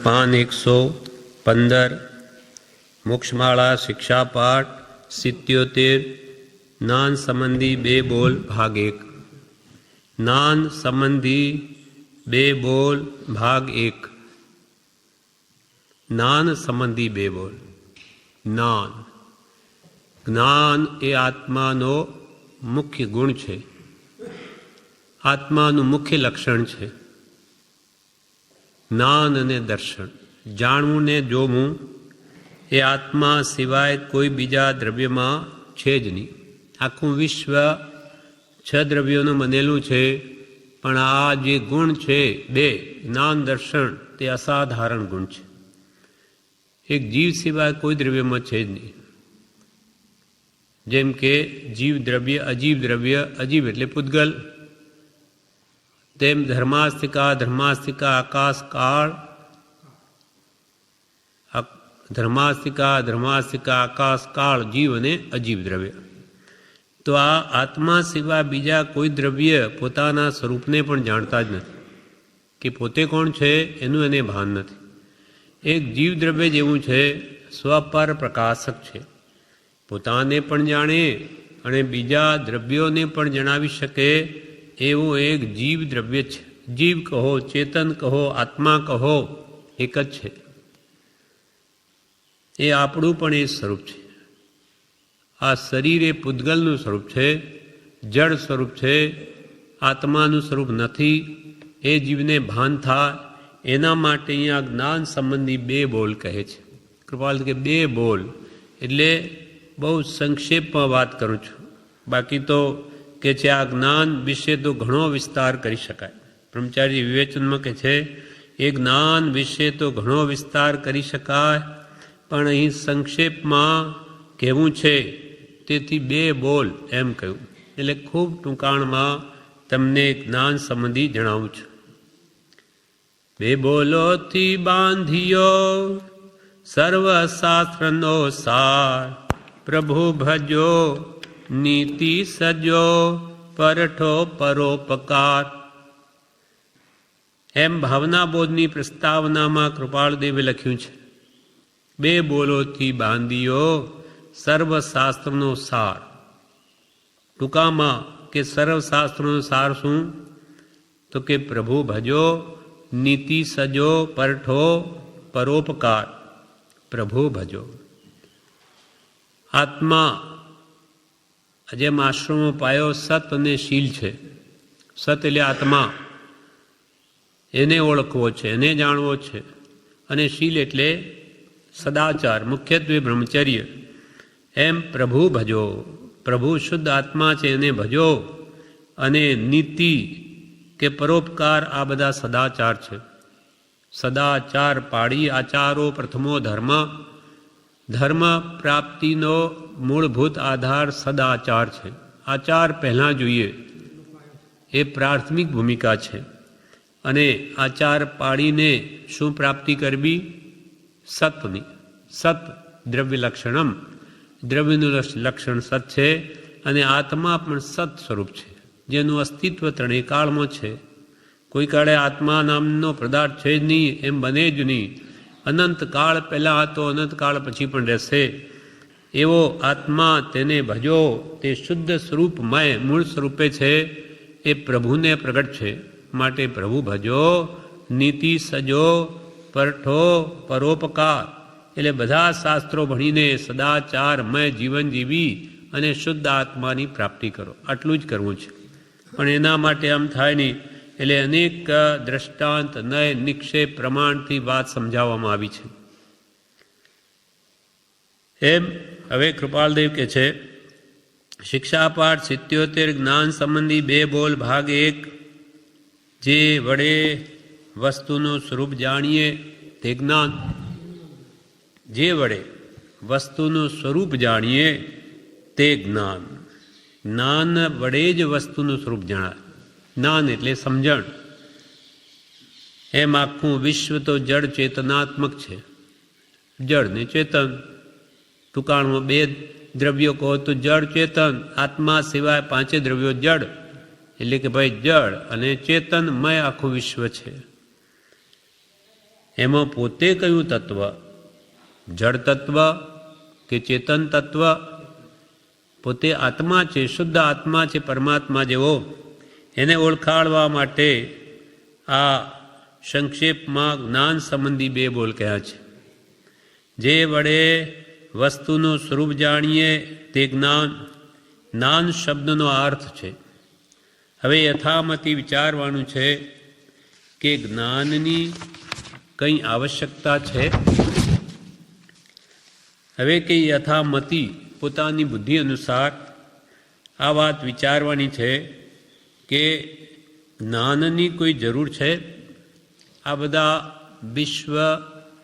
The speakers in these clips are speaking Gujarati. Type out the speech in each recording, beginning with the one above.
પાન 115 મોક્ષમાળા શિક્ષાપાઠ 77 જ્ઞાન સંબંધી 2 બોલ ભાગ 1 જ્ઞાન સંબંધી 2 બોલ ભાગ 1 જ્ઞાન સંબંધી 2 બોલ. જ્ઞાન જ્ઞાન એ આત્માનો મુખ્ય ગુણ છે, આત્માનું મુખ્ય લક્ષણ છે. જ્ઞાન અને દર્શન, જાણવું ને જોવું એ આત્મા સિવાય કોઈ બીજા દ્રવ્યમાં છે જ નહીં. આખું વિશ્વ 6 દ્રવ્યોનું બનેલું છે, પણ આ જે ગુણ છે 2 જ્ઞાન દર્શન, તે અસાધારણ ગુણ છે. એક જીવ સિવાય કોઈ દ્રવ્યમાં છે જ નહીં. જેમ કે જીવ દ્રવ્ય, અજીવ દ્રવ્ય, અજીવ એટલે પૂતગલ, તેમ ધર્માસ્તિકા આકાશ કાળ, ધર્માસ્તિકા આકાશ કાળ જીવ અને અજીવ દ્રવ્ય. તો આ આત્મા સિવાય બીજા કોઈ દ્રવ્ય પોતાના સ્વરૂપને પણ જાણતા જ નથી કે પોતે કોણ છે, એનું એને ભાન નથી. એક જીવ દ્રવ્ય જેવું છે, સ્વપર પ્રકાશક છે, પોતાને પણ જાણે અને બીજા દ્રવ્યોને પણ જણાવી શકે એવું એક જીવ દ્રવ્ય છે. જીવ કહો, ચેતન કહો, આત્મા કહો, એક જ છે. એ આપણું પણ એ સ્વરૂપ છે. આ શરીર એ પૂતગલનું સ્વરૂપ છે, જળ સ્વરૂપ છે, આત્માનું સ્વરૂપ નથી. એ જીવને ભાન થાય એના માટે અહીંયા જ્ઞાન સંબંધી 2 બોલ કહે છે. કૃપાલ કે 2 બોલ એટલે બહુ સંક્ષેપમાં વાત કરું છું. બાકી તો કે છે આ જ્ઞાન વિશે તો ઘણો વિસ્તાર કરી શકાય. બ્રહ્મચારી વિવેચનમાં કે છે એ જ્ઞાન વિશે તો ઘણો વિસ્તાર કરી શકાય, પણ અહીં સંક્ષેપમાં કહેવું છે, તેથી 2 બોલ એમ કહ્યું. એટલે ખૂબ ટૂંકાણમાં તમને જ્ઞાન સંબંધી જણાવું છું. 2 બોલોથી બાંધ્યો સર્વશાસ્ત્રનો સાર, પ્રભુ ભજો નીતિ સજો પરઠો પરોપકાર. એમ ભાવનાબોધની પ્રસ્તાવનામાં કૃપાળદેવે લખ્યું છે, 2 બોલોથી બાંધ્યો સર્વશાસ્ત્રનો સાર. ટૂંકામાં કે સર્વશાસ્ત્રનો સાર શું? તો કે પ્રભુ ભજો નીતિ સજો પરઠો પરોપકાર. પ્રભુ ભજો. આત્મા જેમ આશ્રમો પાયો સત અને શીલ છે. સત એટલે આત્મા, એને ઓળખવો છે, એને જાણવો છે. અને શીલ એટલે સદાચાર, મુખ્યત્વે બ્રહ્મચર્ય. એમ પ્રભુ ભજો, પ્રભુ શુદ્ધ આત્મા છે, એને ભજો. અને નીતિ કે પરોપકાર, આ બધા સદાચાર છે. સદાચાર પાળી આચારો પ્રથમો ધર્મ. ધર્મ પ્રાપ્તિનો મૂળભૂત આધાર સદાચાર છે. આચાર પહેલાં જોઈએ, એ પ્રાથમિક ભૂમિકા છે. અને આચાર પાડીને શું પ્રાપ્તિ કરવી? સતની. સત દ્રવ્ય લક્ષણમ, દ્રવ્યનું લક્ષણ સત છે. અને આત્મા પણ સત સ્વરૂપ છે, જેનું અસ્તિત્વ 3 કાળમાં છે. કોઈ કાળે આત્મા નામનો પદાર્થ છે જ નહીં, એમ બને જ નહીં. અનંત કાળ પહેલાં હતો, અનંત કાળ પછી પણ રહેશે એવો આત્મા, તેને ભજો. તે શુદ્ધ સ્વરૂપમય મૂળ સ્વરૂપે છે, એ પ્રભુને પ્રગટ છે. માટે પ્રભુ ભજો નીતિ સજો પરઠો પરોપકાર. એટલે બધા શાસ્ત્રો ભણીને સદાચારમય જીવન જીવી અને શુદ્ધ આત્માની પ્રાપ્તિ કરો. આટલું જ કરવું છે. પણ એના માટે આમ થાય નહીં. એટલે અનેક દ્રષ્ટાંત, નય, નિક્ષેપ, પ્રમાણથી વાત સમજાવવામાં આવી છે. એમ હવે કૃપાલદેવ કે છે, શિક્ષાપાઠ 77 જ્ઞાન સંબંધી 2 બોલ ભાગ 1. જે વડે વસ્તુનું સ્વરૂપ જાણીએ તે જ્ઞાન. જે વડે વસ્તુનું સ્વરૂપ જાણીએ તે જ્ઞાન. જ્ઞાન વડે જ વસ્તુનું સ્વરૂપ જણાય. જ્ઞાન એટલે સમજણ. એમ આખું વિશ્વ તો જડ ચેતનાત્મક છે. જડ ને ચેતન, ટૂંકાણમાં 2 દ્રવ્યો કહો તો જડ ચેતન. આત્મા સિવાય 5 દ્રવ્યો જડ. એટલે કે ભાઈ જડ અને ચેતનમય આખું વિશ્વ છે. એમાં પોતે કયું તત્વ, જળ તત્વ કે ચેતન તત્વ, પોતે આત્મા છે, શુદ્ધ આત્મા છે, પરમાત્મા જેવો, એને ઓળખાડવા માટે આ સંક્ષેપમાં જ્ઞાન સંબંધી બે બોલ કહ્યા છે. જે વડે વસ્તુનું સ્વરૂપ જાણીએ તે જ્ઞાન, જ્ઞાન શબ્દનો અર્થ છે. હવે યથામતી વિચારવાનું છે કે જ્ઞાનની કંઈ આવશ્યકતા છે. હવે કે યથામતી પોતાની બુદ્ધિ અનુસાર આ વાત વિચારવાની છે કે જ્ઞાનની કોઈ જરૂર છે. આ બધા વિશ્વ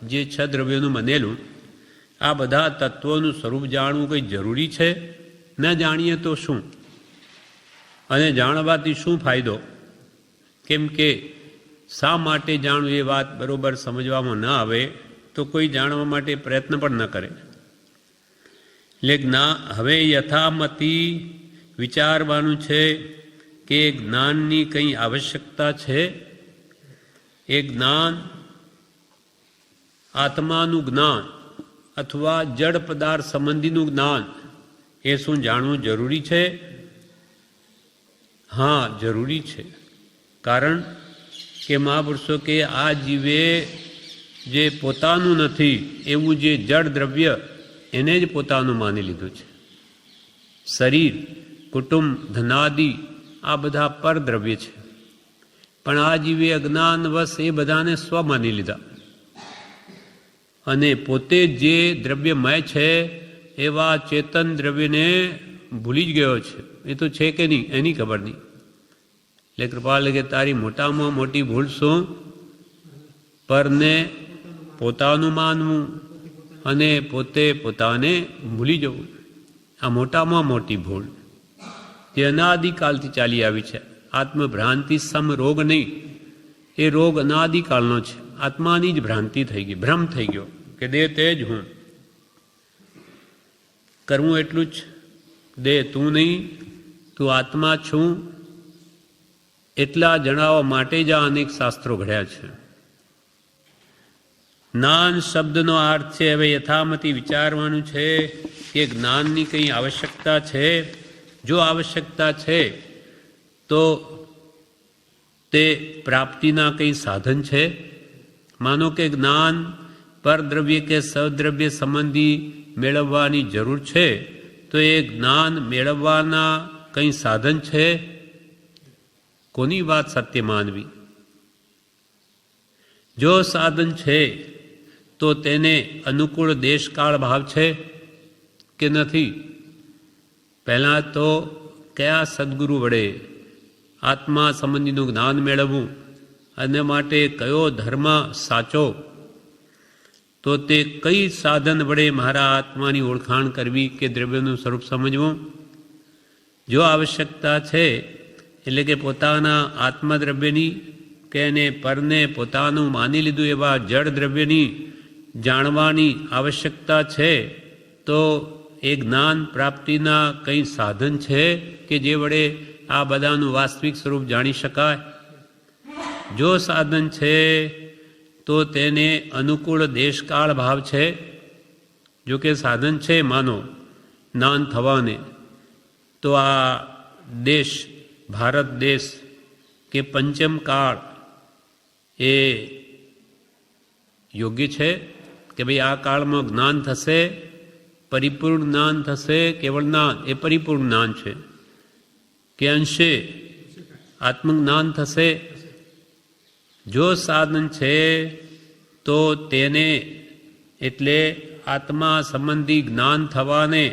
જે છ દ્રવ્યોનું બનેલું, આ બધા તત્વોનું સ્વરૂપ જાણવું કંઈ જરૂરી છે? ન જાણીએ તો શું, અને જાણવાથી શું ફાયદો? કેમ કે શા માટે જાણવું એ વાત બરોબર સમજવામાં ન આવે તો કોઈ જાણવા માટે પ્રયત્ન પણ ન કરે. એટલે હવે યથામતી વિચારવાનું છે કે જ્ઞાનની કંઈ આવશ્યકતા છે. એ જ્ઞાન, આત્માનું જ્ઞાન અથવા જડ પદાર્થ સંબંધીનું જ્ઞાન, એ શું જાણવું જરૂરી છે? હા, જરૂરી છે. કારણ કે મહાપુરુષો કે આ જીવે જે પોતાનું નથી એવું જે જડ દ્રવ્ય એને જ પોતાનું માની લીધું છે. શરીર, કુટુંબ, ધનાદિ આ બધા પરદ્રવ્ય છે, પણ આ જીવે અજ્ઞાનવશ એ બધાને સ્વ માની લીધા અને પોતે જે દ્રવ્યમય છે એવા ચેતન દ્રવ્યને ભૂલી જ ગયો છે. એ તો છે કે નહીં એની ખબર નહીં. એટલે કૃપાલ કે તારી મોટામાં મોટી ભૂલ શું? પરને પોતાનું માનવું અને પોતે પોતાને ભૂલી જવું. આ મોટામાં મોટી ભૂલ જે અનાદિકાલથી ચાલી આવી છે. આત્મભ્રાંતિ સમ રોગ નહીં, એ રોગ અનાદિકાળનો છે. આત્માની જ ભ્રાંતિ થઈ ગઈ, ભ્રમ થઈ ગયો કે દેહ તે જ હું. કરવું એટલું જ, દેહ તું નહીં, તું આત્મા છું, એટલા જણાવવા માટે જ આ અનેક શાસ્ત્રો ઘડ્યા છે. જ્ઞાન શબ્દનો અર્થ છે. હવે યથામતી વિચારવાનું છે કે જ્ઞાનની કંઈ આવશ્યકતા છે. જો આવશ્યકતા છે તો તે પ્રાપ્તિના કંઈ સાધન છે. માનો કે જ્ઞાન પરદ્રવ્ય કે સદ્રવ્ય સંબંધી મેળવવાની જરૂર છે, તો એ જ્ઞાન મેળવવાના કંઈ સાધન છે? કોની વાત સત્ય માનવી? જો સાધન છે તો તેને અનુકૂળ દેશકાળ ભાવ છે કે નથી? પહેલાં તો કયા સદગુરુ વડે આત્મા સંબંધીનું જ્ઞાન મેળવવું અને માટે કયો ધર્મ સાચો, તો તે કઈ સાધન વડે મારા આત્માની ઓળખાણ કરવી કે દ્રવ્યનું સ્વરૂપ સમજવું? જો આવશ્યકતા છે એટલે કે પોતાના આત્મદ્રવ્યની કે એને પરને પોતાનું માની લીધું એવા જળ દ્રવ્યની જાણવાની આવશ્યકતા છે, તો એ જ્ઞાન પ્રાપ્તિના કંઈ સાધન છે કે જે વડે આ બધાનું વાસ્તવિક સ્વરૂપ જાણી શકાય? જો સાધન છે તો તેને અનુકૂળ દેશકાળ ભાવ છે. જો કે સાધન છે માનો જ્ઞાન થવાને, તો આ દેશ, ભારત દેશ કે પંચમ કાળ એ યોગ્ય છે કે ભાઈ આ કાળમાં જ્ઞાન થશે, પરિપૂર્ણ જ્ઞાન થશે? કેવળ જ્ઞાન એ પરિપૂર્ણ જ્ઞાન છે કે અંશે આત્મજ્ઞાન થશે? જો સાધન છે તો તેને એટલે આત્મા સંબંધી જ્ઞાન થવાને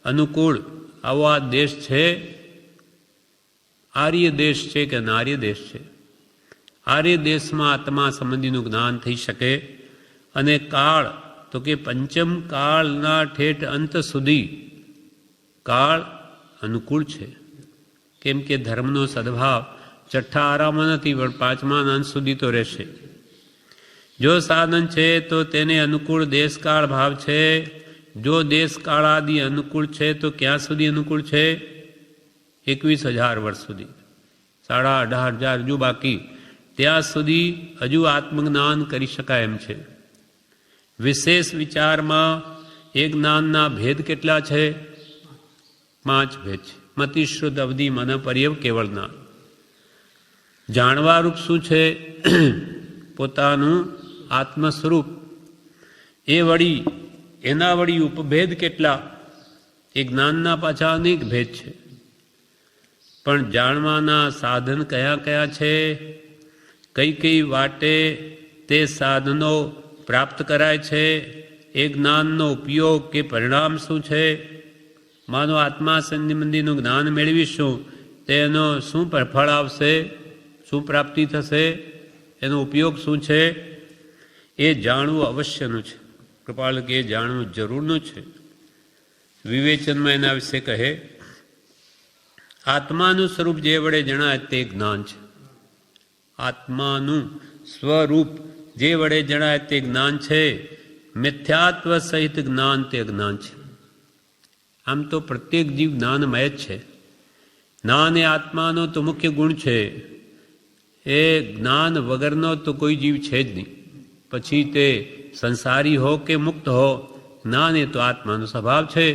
અનુકૂળ આવા દેશ છે. આર્ય દેશ છે કે નાર્ય દેશ છે? આર્ય દેશમાં આત્મા સંબંધીનું જ્ઞાન થઈ શકે. અને કાળ તો કે પંચમ કાળના ઠેઠ અંત સુધી કાળ અનુકૂળ છે. કેમ કે ધર્મનો સદભાવ છઠ્ઠા આરામાં નથી પણ પાંચમા અંત સુધી તો રહેશે. જો સાધન છે તો તેને અનુકૂળ દેશકાળ ભાવ છે. જો દેશકાળ આદિ અનુકૂળ છે તો ક્યાં સુધી અનુકૂળ છે? 21,000 વર્ષ સુધી. 18,500 જો બાકી ત્યાં સુધી હજુ આત્મજ્ઞાન કરી શકાય એમ છે. વિશેષ વિચારમાં એ જ્ઞાનના ભેદ કેટલા છે? 5 ભેદ છે. મતિશ્રુદ્ધ અવધિ મન પર્યવ કેવળ જ્ઞાન. જાણવારૂપ શું છે? પોતાનું આત્મ સ્વરૂપ. એ વળી એના વળી ઉપભેદ કેટલા? એ જ્ઞાનના પાછા અનેક ભેદ છે. પણ જાણવાના સાધન કયા કયા છે? કઈ કઈ વાટે તે સાધનો પ્રાપ્ત કરાય છે? એ જ્ઞાનનો ઉપયોગ કે પરિણામ શું છે? માનો આત્મા સંબંધીનું જ્ઞાન મેળવીશું તેનો શું ફળ આવશે? શું પ્રાપ્તિ થશે? એનો ઉપયોગ શું છે? એ જાણવું અવશ્યનું છે. કૃપાલ કે એ જાણવું જરૂરનું છે. વિવેચનમાં એના વિશે કહે, આત્માનું સ્વરૂપ જે વડે જણાય તે જ્ઞાન છે. આત્માનું સ્વરૂપ જે વડે જણાય તે જ્ઞાન છે. મિથ્યાત્વ સહિત જ્ઞાન તે જ્ઞાન છે. આમ તો પ્રત્યેક જીવ જ્ઞાનમય જ છે. જ્ઞાન એ આત્માનો તો મુખ્ય ગુણ છે. એ જ્ઞાન વગરનો તો કોઈ જીવ છે જ નહીં. પછી તે સંસારી હો કે મુક્ત હો, જ્ઞાન એ તો આત્માનો સ્વભાવ છે.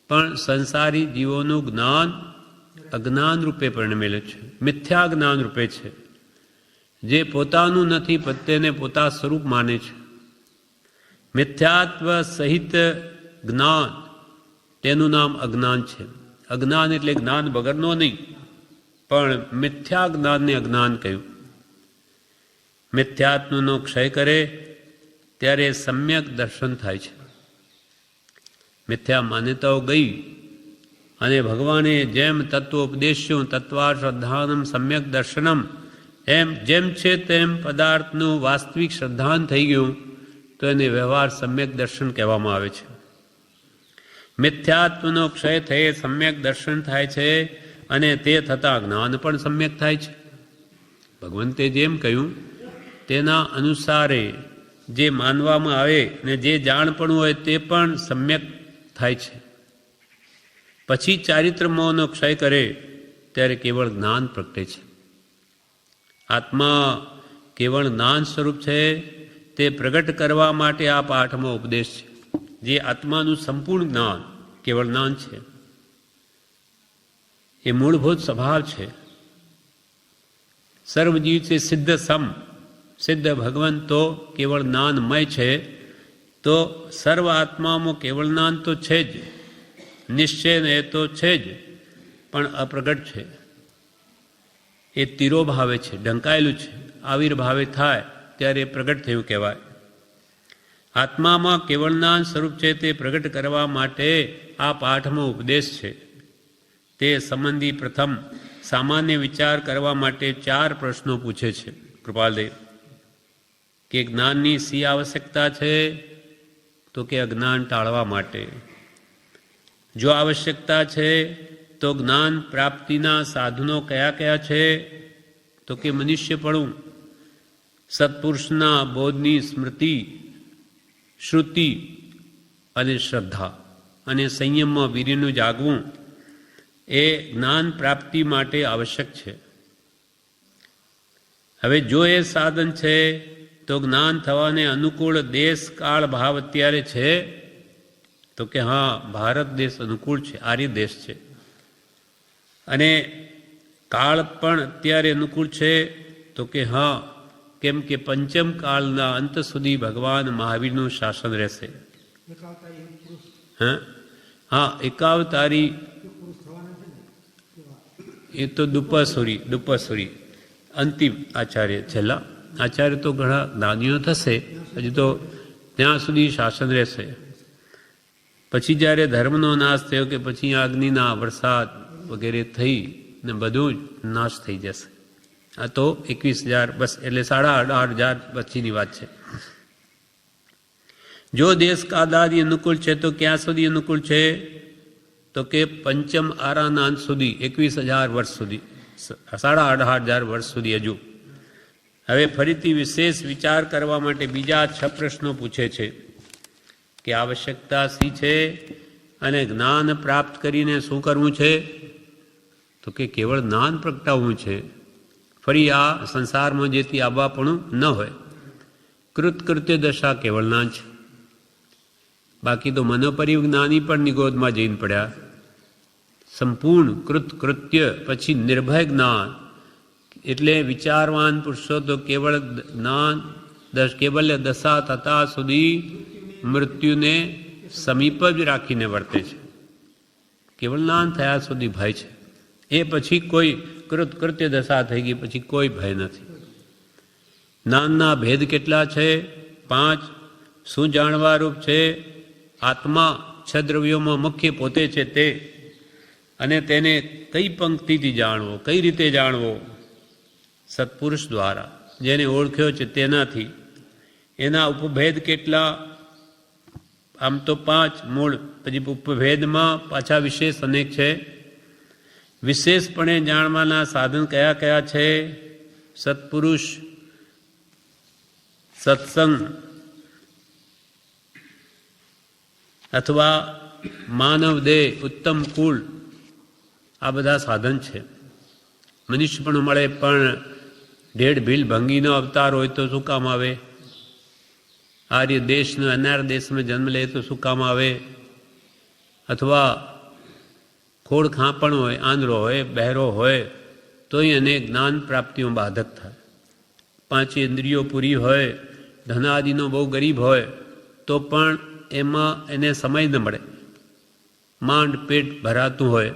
પણ સંસારી જીવોનું જ્ઞાન અજ્ઞાન રૂપે પરિણમેલું છે, મિથ્યા જ્ઞાન રૂપે છે. જે પોતાનું નથી તેને પોતા સ્વરૂપ માને છે. મિથ્યાત્વ સહિત જ્ઞાન તેનું નામ અજ્ઞાન છે. અજ્ઞાન એટલે જ્ઞાન વગરનો નહીં, પણ મિથ્યા જ્ઞાનને અજ્ઞાન કહ્યું. મિથ્યાત્મનો ક્ષય કરે ત્યારે સમ્યક દર્શન થાય છે. મિથ્યા માન્યતાઓ ગઈ અને ભગવાને જેમ તત્વ ઉપદેશ્યું તત્વા શ્રદ્ધાનમ સમ્યક દર્શનમ, એમ જેમ છે તેમ પદાર્થનું વાસ્તવિક શ્રદ્ધાન થઈ ગયું તો એને વ્યવહાર સમ્યક દર્શન કહેવામાં આવે છે. મિથ્યાત્વનો ક્ષય થયે સમ્યક દર્શન થાય છે અને તે થતાં જ્ઞાન પણ સમ્યક થાય છે. ભગવંતે જેમ કહ્યું તેના અનુસારે જે માનવામાં આવે ને જે જાણપણું હોય તે પણ સમ્યક થાય છે. પછી ચારિત્ર મોહનો ક્ષય કરે ત્યારે કેવળ જ્ઞાન પ્રગટે છે. આત્મા કેવળ જ્ઞાન સ્વરૂપ છે. તે પ્રગટ કરવા માટે આ પાઠમાં ઉપદેશ છે. જે આત્માનું સંપૂર્ણ જ્ઞાન કેવળ જ્ઞાન છે. એ મૂળભૂત સ્વભાવ છે. સર્વજીવ છે સિદ્ધ સમ, સિદ્ધ ભગવાન તો કેવળ જ્ઞાનમય છે. તો સર્વ આત્મામાં કેવળ જ્ઞાન તો છે જ, નિશ્ચય એ તો છે જ, પણ અપ્રગટ છે. એ તિરોભાવે છે, ઢંકાયેલું છે. આવિર્ભાવે થાય ત્યારે પ્રગટ થયું કહેવાય. આત્મામાં કેવળ જ્ઞાન સ્વરૂપ છે તે પ્રગટ કરવા માટે આ પાઠમાં ઉપદેશ છે. તે સંબંધી પ્રથમ સામાન્ય વિચાર કરવા માટે 4 પ્રશ્નો પૂછે છે કૃપાલદેવ. કે જ્ઞાનની શી આવશ્યકતા છે? તો કે અજ્ઞાન ટાળવા માટે. જો આવશ્યકતા છે તો જ્ઞાન પ્રાપ્તિના સાધનો કયા કયા છે? તો કે મનુષ્યપણું, સત્પુરુષના બોધની સ્મૃતિ, શ્રુતિ અને શ્રદ્ધા અને સંયમમાં વીર્યનું જાગવું એ જ્ઞાન પ્રાપ્તિ માટે આવશ્યક છે. હવે જો એ સાધન છે તો જ્ઞાન થવાને અનુકૂળ દેશ કાળ ભાવ અત્યારે છે? તો કે હા, ભારત દેશ અનુકૂળ છે, આર્ય દેશ છે. અને કાળ પણ અત્યારે અનુકૂળ છે? તો કે હા, કેમ કે પંચમ કાળના અંત સુધી ભગવાન મહાવીરનું શાસન રહેશે. હા, એકાવતારી એ તો દુપાસુરી અંતિમ આચાર્ય, છેલ્લા આચાર્ય તો ઘણા જ્ઞાનીઓ થશે, હજી તો ત્યાં સુધી શાસન રહેશે. પછી જ્યારે ધર્મનો નાશ થયો કે પછી અગ્નિના વરસાદ વગેરે થઈ ને બધું જ નાશ થઈ જશે. આ તો 21,000 બસ, એટલે 18,500 પછીની વાત છે. જો દેશ કાદાદિ અનુકૂળ છે તો ક્યાં સુધી અનુકૂળ છે? તો કે પંચમ આરાના અંત સુધી, 21,000 વર્ષ સુધી, 18,500 વર્ષ સુધી હજુ. હવે ફરીથી વિશેષ વિચાર કરવા માટે બીજા 6 પ્રશ્નો પૂછે છે કે આવશ્યકતા શી છે અને જ્ઞાન પ્રાપ્ત કરીને શું કરવું છે? તો કે કેવળ જ્ઞાન પ્રગટાવવું છે. ફરી આ સંસારમાં જેથી આવવાપણું ન હોય. કૃતકૃત્ય દશા કેવળના છે. બાકી તો મનોપરિજ્ઞાની પણ નિગોદમાં જઈને પડ્યા. સંપૂર્ણ કૃતકૃત્ય પછી નિર્ભય જ્ઞાન, એટલે વિચારવાન પુરુષો તો કેવળ જ્ઞાન કેવલ્ય દશા થતા સુધી મૃત્યુને સમીપ જ રાખીને વર્તે છે. કેવળ જ્ઞાન થયા સુધી ભય છે. એ પછી કોઈ કૃતકૃત્ય દશા થઈ ગઈ પછી કોઈ ભય નથી. જ્ઞાનના ભેદ કેટલા છે? 5. શું જાણવા રૂપ છે? આત્મા 6 દ્રવ્યોમાં મુખ્ય પોતે છે તે, અને તેને કઈ પંક્તિથી જાણવો, કઈ રીતે જાણવો? સત્પુરુષ દ્વારા, જેને ઓળખ્યો છે તેનાથી. એના ઉપભેદ કેટલા? આમ તો 5 મૂળ, પછી ઉપભેદમાં પાછા વિશેષ અનેક છે. વિશેષપણે જાણવાના સાધન કયા કયા છે? સત્પુરુષ, સત્સંગ અથવા માનવ દેહ, ઉત્તમ કુળ, આ બધા સાધન છે. મનુષ્ય પણ મળે પણ ઢેઢ ભીલ ભંગીનો અવતાર હોય તો શું કામ આવે? આર્ય દેશનો અનાર દેશમાં જન્મ લે તો શું કામ આવે? અથવા ખોડ ખાંપણ હોય, આંધળો હોય, બહેરો હોય તોય એને જ્ઞાન પ્રાપ્તિઓ બાધક થાય. 5 ઇન્દ્રિયો પૂરી હોય, ધનાદિનો બહુ ગરીબ હોય તો પણ એમાં એને સમય ન મળે. માંડ પેટ ભરાતું હોય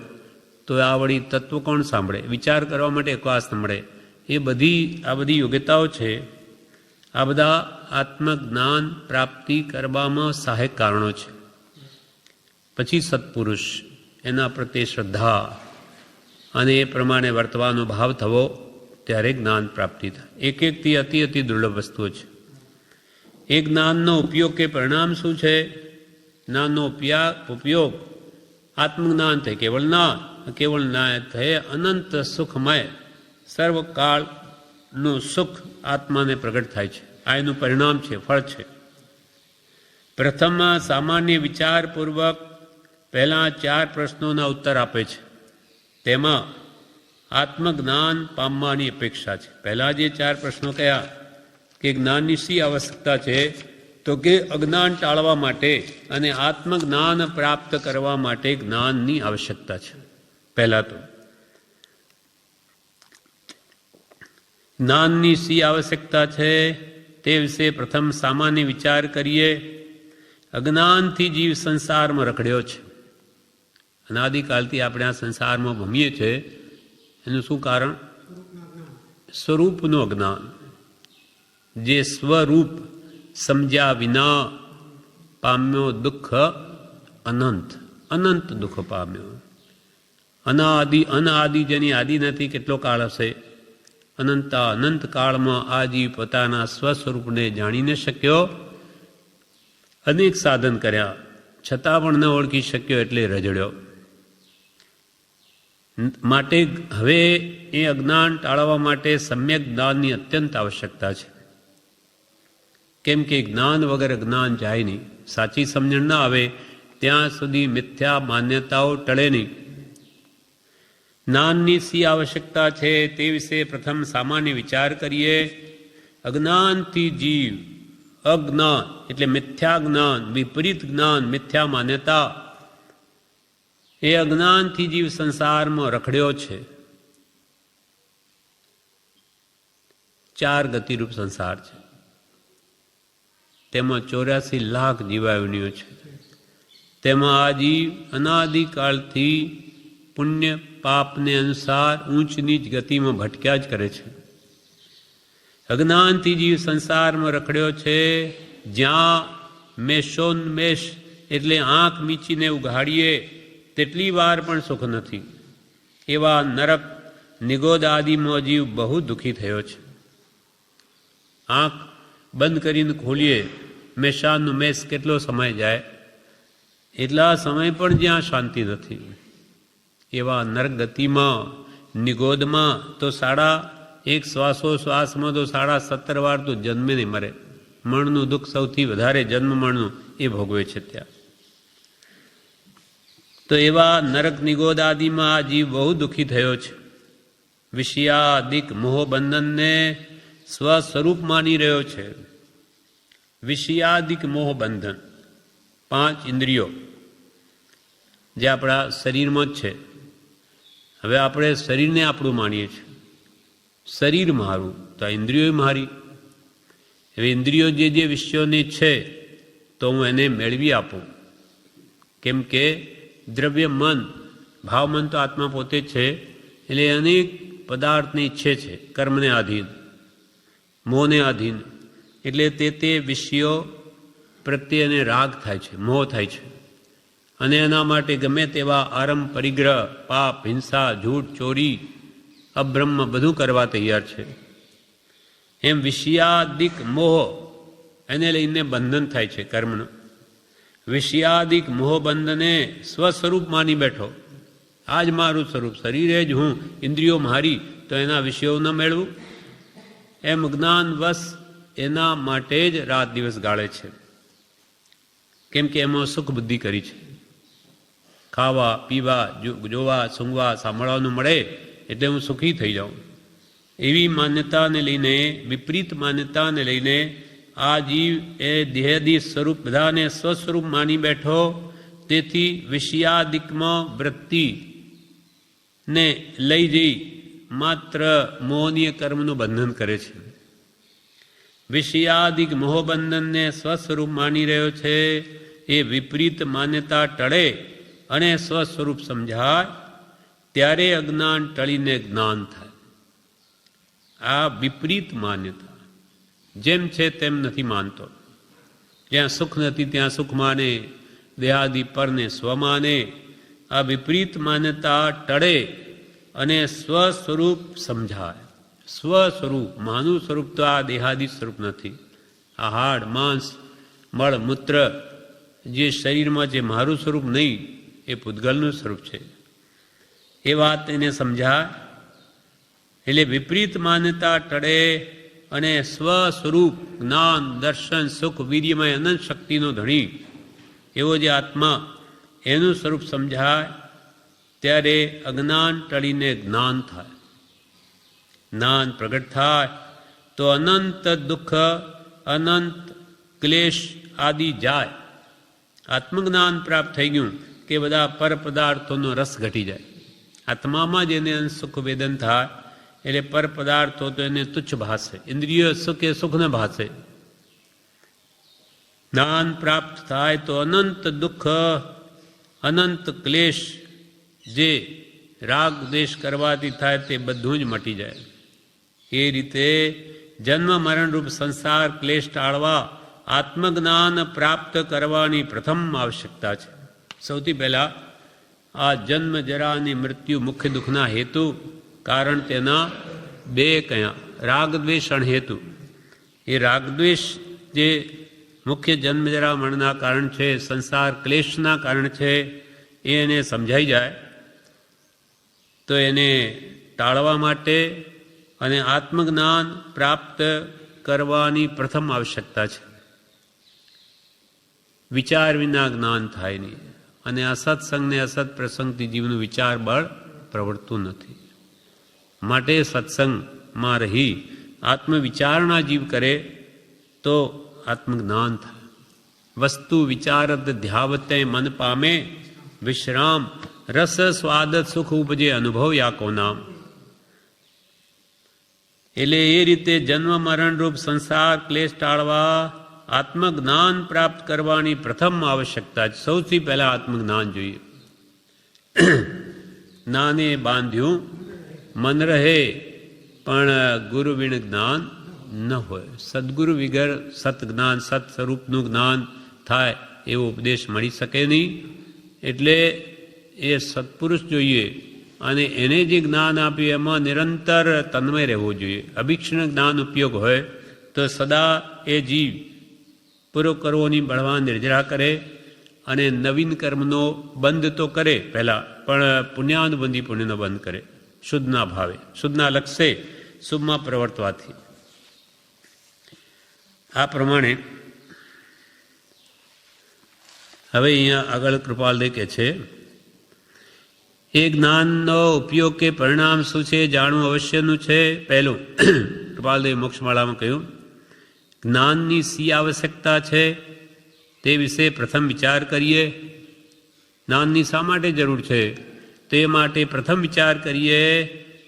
તો આ વળી તત્વ કોણ સાંભળે? વિચાર કરવા માટે એકવાસ ન મળે. આ બધી યોગ્યતાઓ છે. આ બધા આત્મજ્ઞાન પ્રાપ્તિ કરવામાં સહાયક કારણો છે. પછી સત્પુરુષ, એના પ્રત્યે શ્રદ્ધા અને એ પ્રમાણે વર્તવાનો ભાવ થવો, ત્યારે જ્ઞાન પ્રાપ્તિ થાય. એક એકથી અતિ દુર્લભ વસ્તુઓ છે. એ જ્ઞાનનો ઉપયોગ કે પરિણામ શું છે? જ્ઞાનનો ઉપયોગ આત્મજ્ઞાન થાય કેવળ જ્ઞાન થાય અનંત સુખમય સર્વકાળનું સુખ આત્માને પ્રગટ થાય છે. આ એનું પરિણામ છે, ફળ છે. પ્રથમ સામાન્ય વિચારપૂર્વક પહેલા 4 પ્રશ્નોના ઉત્તર આપે છે. તેમાં આત્મજ્ઞાન પામવાની અપેક્ષા છે. પહેલા જે 4 પ્રશ્નો કયા કે જ્ઞાનની શી આવશ્યકતા છે? તો કે અજ્ઞાન ટાળવા માટે અને આત્મજ્ઞાન પ્રાપ્ત કરવા માટે જ્ઞાનની આવશ્યકતા છે. પહેલા તો જ્ઞાનની શી આવશ્યકતા છે તે વિશે પ્રથમ સામાન્ય વિચાર કરીએ. અજ્ઞાનથી જીવ સંસારમાં રખડ્યો છે. અનાદિકાલથી આપણે આ સંસારમાં ભમીએ છીએ. એનું શું કારણ? સ્વરૂપનું અજ્ઞાન. જે સ્વરૂપ સમજ્યા વિના પામ્યો દુઃખ અનંત દુઃખ પામ્યો. અનાદિ જેની આદિ નથી, કેટલો કાળ હશે? અનંત કાળમાં આ જીવ પોતાના સ્વસ્વરૂપને જાણી ન શક્યો. અનેક સાધન કર્યા છતાં પણ ન ઓળખી શક્યો, એટલે રજડ્યો. માટે હવે એ અજ્ઞાન ટાળવા માટે સમ્યક જ્ઞાનની અત્યંત આવશ્યકતા છે. કેમ કે જ્ઞાન વગર જ્ઞાન જાય નહીં. સાચી સમજણ ના આવે ત્યાં સુધી મિથ્યા માન્યતાઓ ટળે નહીં. જ્ઞાનની શી આવશ્યકતા છે તે વિશે પ્રથમ સામાન્ય વિચાર કરીએ. અજ્ઞાનથી જીવ, અજ્ઞાન એટલે મિથ્યા જ્ઞાન, વિપરીત જ્ઞાન, મિથ્યા માન્યતા, એ અજ્ઞાનથી જીવ સંસારમાં રખડ્યો છે. 4 ગતિરૂપ સંસાર છે. તેમાં 84 લાખ જીવાયુણીઓ છે. તેમાં આ જીવ અનાદિકાળથી પુણ્ય પાપને અનુસાર ઊંચ નીચ ગતિમાં ભટક્યા જ કરે છે. અજ્ઞાનથી જીવ સંસારમાં રખડ્યો છે. જ્યાં મેષોન્મેષ એટલે આંખ મીચીને ઉઘાડીએ તેટલી વાર પણ સુખ નથી. એવા નરક નિગોદ આદિમાં જીવ બહુ દુઃખી થયો છે. આંખ બંધ કરીને ખોલીએ, મેષાનું મેષ કેટલો સમય જાય? એટલા સમય પણ જ્યાં શાંતિ નથી. એવા નરક ગતિમાં, નિગોદમાં તો 1.5 શ્વાસોશ્વાસમાં તો 17.5 વાર તો જન્મે નહીં મરે. મરણનું દુઃખ સૌથી વધારે જન્મ મરણનું એ ભોગવે છે ત્યાં. તો એવા નરક નિગોદ આદિમાં આ જીવ બહુ દુઃખી થયો છે. વિષયાદિક મોહબંધનને સ્વસ્વરૂપ માની રહ્યો છે. વિષયાદિક મોહબંધન, 5 ઇન્દ્રિયો જે આપણા શરીરમાં જ છે. હવે આપણે શરીરને આપણું માનીએ છીએ, શરીર મારું તો આ ઇન્દ્રિયો મારી. હવે ઇન્દ્રિયો જે વિષયોની છે તો હું એને મેળવી આપું, કેમ કે દ્રવ્ય મન, ભાવ મન તો આત્મા પોતે છે, એટલે અનેક પદાર્થને ઈચ્છે છે, કર્મને આધીન, મોહને આધીન. એટલે તે વિષયો પ્રત્યે એને રાગ થાય છે, મોહ થાય છે, અને એના માટે ગમે તેવા આરંભ, પરિગ્રહ, પાપ, હિંસા, જૂઠ, ચોરી, અબ્રહ્મ બધું કરવા તૈયાર છે. એમ વિષયાદિક મોહ એને લઈને બંધન થાય છે કર્મનું. વિષયાદિક મોહબંધને સ્વસ્વરૂપ માની બેઠો. આ જ મારું સ્વરૂપ, શરીરે જ હું, ઇન્દ્રિયો મારી, તો એના વિષયો ન મેળવું. એમ જ્ઞાનવશ એના માટે જ રાત દિવસ ગાળે છે, કેમ કે એમાં સુખ બુદ્ધિ કરી છે. ખાવા, પીવા, જોવા, સૂંઘવા, સાંભળવાનું મળે એટલે હું સુખી થઈ જાઉં, એવી માન્યતાને લઈને, વિપરીત માન્યતાને લઈને આ જીવ એ દેહાદી સ્વરૂપ બધાને સ્વસ્વરૂપ માની બેઠો. તેથી વિષયાદિકમાં વૃત્તિને લઈ જઈ માત્ર મોહનીય કર્મનું બંધન કરે છે. વિષયાદિક મોહબંધનને સ્વસ્વરૂપ માની રહ્યો છે. એ વિપરીત માન્યતા ટળે અને સ્વસ્વરૂપ સમજાય ત્યારે અજ્ઞાન ટળીને જ્ઞાન થાય. આ વિપરીત માન્યતા જેમ છે તેમ નથી માનતો. જ્યાં સુખ નથી ત્યાં સુખ માને, દેહાદિ પરને સ્વ માને. આ વિપરીત માન્યતા ટળે અને સ્વસ્વરૂપ સમજાય. સ્વસ્વરૂપ, માનું સ્વરૂપ તો આ દેહાદિ સ્વરૂપ નથી. આ હાડ, માંસ, મળ, મૂત્ર જે શરીરમાં જે મારું સ્વરૂપ નહીં, એ પૂતગલનું સ્વરૂપ છે. એ વાત એને સમજાય. એટલે વિપરીત માન્યતા ટળે અને સ્વસ્વરૂપ જ્ઞાન, દર્શન, સુખ, વીર્યમય અનંત શક્તિનો ધણી એવો જે આત્મા, એનું સ્વરૂપ સમજાય ત્યારે અજ્ઞાન ટળીને જ્ઞાન થાય. જ્ઞાન પ્રગટ થાય તો અનંત દુઃખ, અનંત ક્લેશ આદિ જાય. આત્મજ્ઞાન પ્રાપ્ત થઈ ગયું કે બધા પર પદાર્થોનો રસ ઘટી જાય. આત્મામાં જ એને સુખ વેદન થાય, એટલે પર પદાર્થો તો એને તુચ્છ ભાસે. ઇન્દ્રિય સુખ એ સુખને ભાસે. જ્ઞાન પ્રાપ્ત થાય તો અનંત દુઃખ, અનંત ક્લેશ જે રાગ દ્વેષ કરવાથી થાય તે બધું જ મટી જાય. એ રીતે જન્મ મરણરૂપ સંસાર ક્લેશ ટાળવા આત્મજ્ઞાન પ્રાપ્ત કરવાની પ્રથમ આવશ્યકતા છે. સૌથી પહેલાં આ જન્મ, જરા અને મૃત્યુ મુખ્ય દુઃખના હેતુ, કારણ તેના 2 કયા? રાગદ્વેષ અણહેતુ. એ રાગદ્વેષ જે મુખ્ય જન્મ, જરા, મરણના કારણ છે, સંસાર ક્લેશના કારણ છે, એ એને સમજાઈ જાય તો એને ટાળવા માટે અને આત્મજ્ઞાન પ્રાપ્ત કરવાની પ્રથમ આવશ્યકતા છે. વિચાર વિના જ્ઞાન થાય નહીં, અને અસત્સંગને અસત પ્રસંગથી જીવનું વિચાર બળ પ્રવર્તતું નથી. માટે સત્સંગમાં રહી આત્મવિચારણા જીવ કરે તો આત્મજ્ઞાન થાય. વસ્તુ વિચારત ધ્યાવતે મન પામે, વિશ્રામ રસ સ્વાદ સુખ ઉપજે અનુભવ યાકો નામ. એટલે એ રીતે જન્મ મરણરૂપ સંસાર ક્લેશ ટાળવા આત્મજ્ઞાન પ્રાપ્ત કરવાની પ્રથમ આવશ્યકતા છે. સૌથી પહેલાં આત્મજ્ઞાન જોઈએ. જ્ઞાને બાંધ્યું મન રહે, પણ ગુરુ વિણ જ્ઞાન ન હોય. સદગુરુ વગર સતજ્ઞાન, સત સ્વરૂપનું જ્ઞાન થાય એવો ઉપદેશ મળી શકે નહીં. એટલે એ સત્પુરુષ જોઈએ, અને એને જે જ્ઞાન આપ્યું એમાં નિરંતર તન્મય રહેવો જોઈએ. અભિક્ષણ જ્ઞાન ઉપયોગ હોય તો સદા એ જીવ પૂરો કરવોની બળવાન નિર્જરા કરે, અને નવીન કર્મનો બંધ તો કરે પહેલાં, પણ પુણ્યાનુબંધી પુણ્યનો બંધ કરે, શુદ્ધના ભાવે, શુદ્ધના લક્ષ્ય, શુભમાં પ્રવર્તવાથી. આ પ્રમાણે હવે અહીંયા આગળ કૃપાલદેવ કહે છે, એ જ્ઞાનનો ઉપયોગ કે પરિણામ શું છે જાણવું અવશ્યનું છે. પહેલું કૃપાલદેવ મોક્ષમાળામાં કહ્યું, જ્ઞાનની શી આવશ્યકતા છે તે વિશે પ્રથમ વિચાર કરીએ. જ્ઞાનની શા માટે જરૂર છે તે માટે પ્રથમ વિચાર કરીએ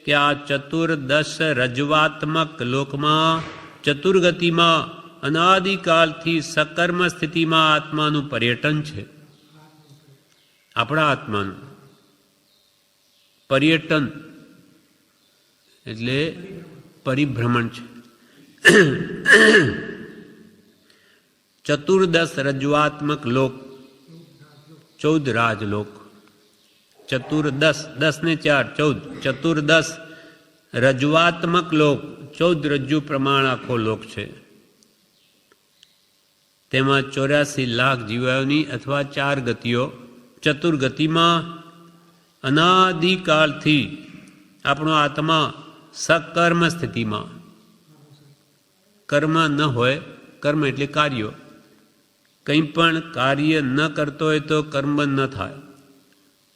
કે આ ચતુર્દશ રજવાત્મક લોકમાં ચતુર્ગતિમાં અનાદિકાલથી સકર્મ સ્થિતિમાં આત્માનું પર્યટન છે. આપણા આત્માનું પર્યટન એટલે પરિભ્રમણ છે. ચતુર્દશ રજવાત્મક લોક, 14 રાજલોક. ચતુર્દશ, 10 ને 4 14, ચતુર્દશ રજવાત્મક લોક, 14 રજ્જુ પ્રમાણ આખો લોક છે. તેમાં 84 લાખ જીવાઓની અથવા 4 ગતિઓ. ચતુર્ગતિમાં અનાદિકાળથી આપણો આત્મા સકર્મ સ્થિતિમાં, કર્મ ન હોય, કર્મ એટલે કાર્યો, કંઈ પણ કાર્ય ન કરતો હોય તો કર્મ ન થાય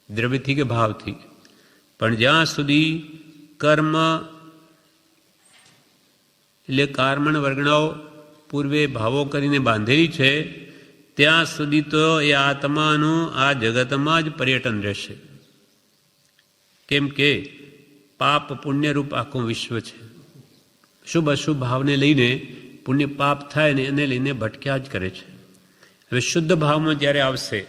દ્રવ્યથી કે ભાવથી. પણ જ્યાં સુધી કર્મ એટલે કર્મણ વર્ગણાઓ પૂર્વે ભાવો કરીને બાંધેલી છે ત્યાં સુધી તો એ આત્માનું આ જગતમાં જ પર્યટન રહેશે. કેમ કે પાપ પુણ્યરૂપ આખું વિશ્વ છે. શુભ અશુભ ભાવને લઈને પુણ્ય પાપ થાય ને એને લઈને ભટક્યા જ કરે છે. હવે શુદ્ધ ભાવમાં જ્યારે આવશે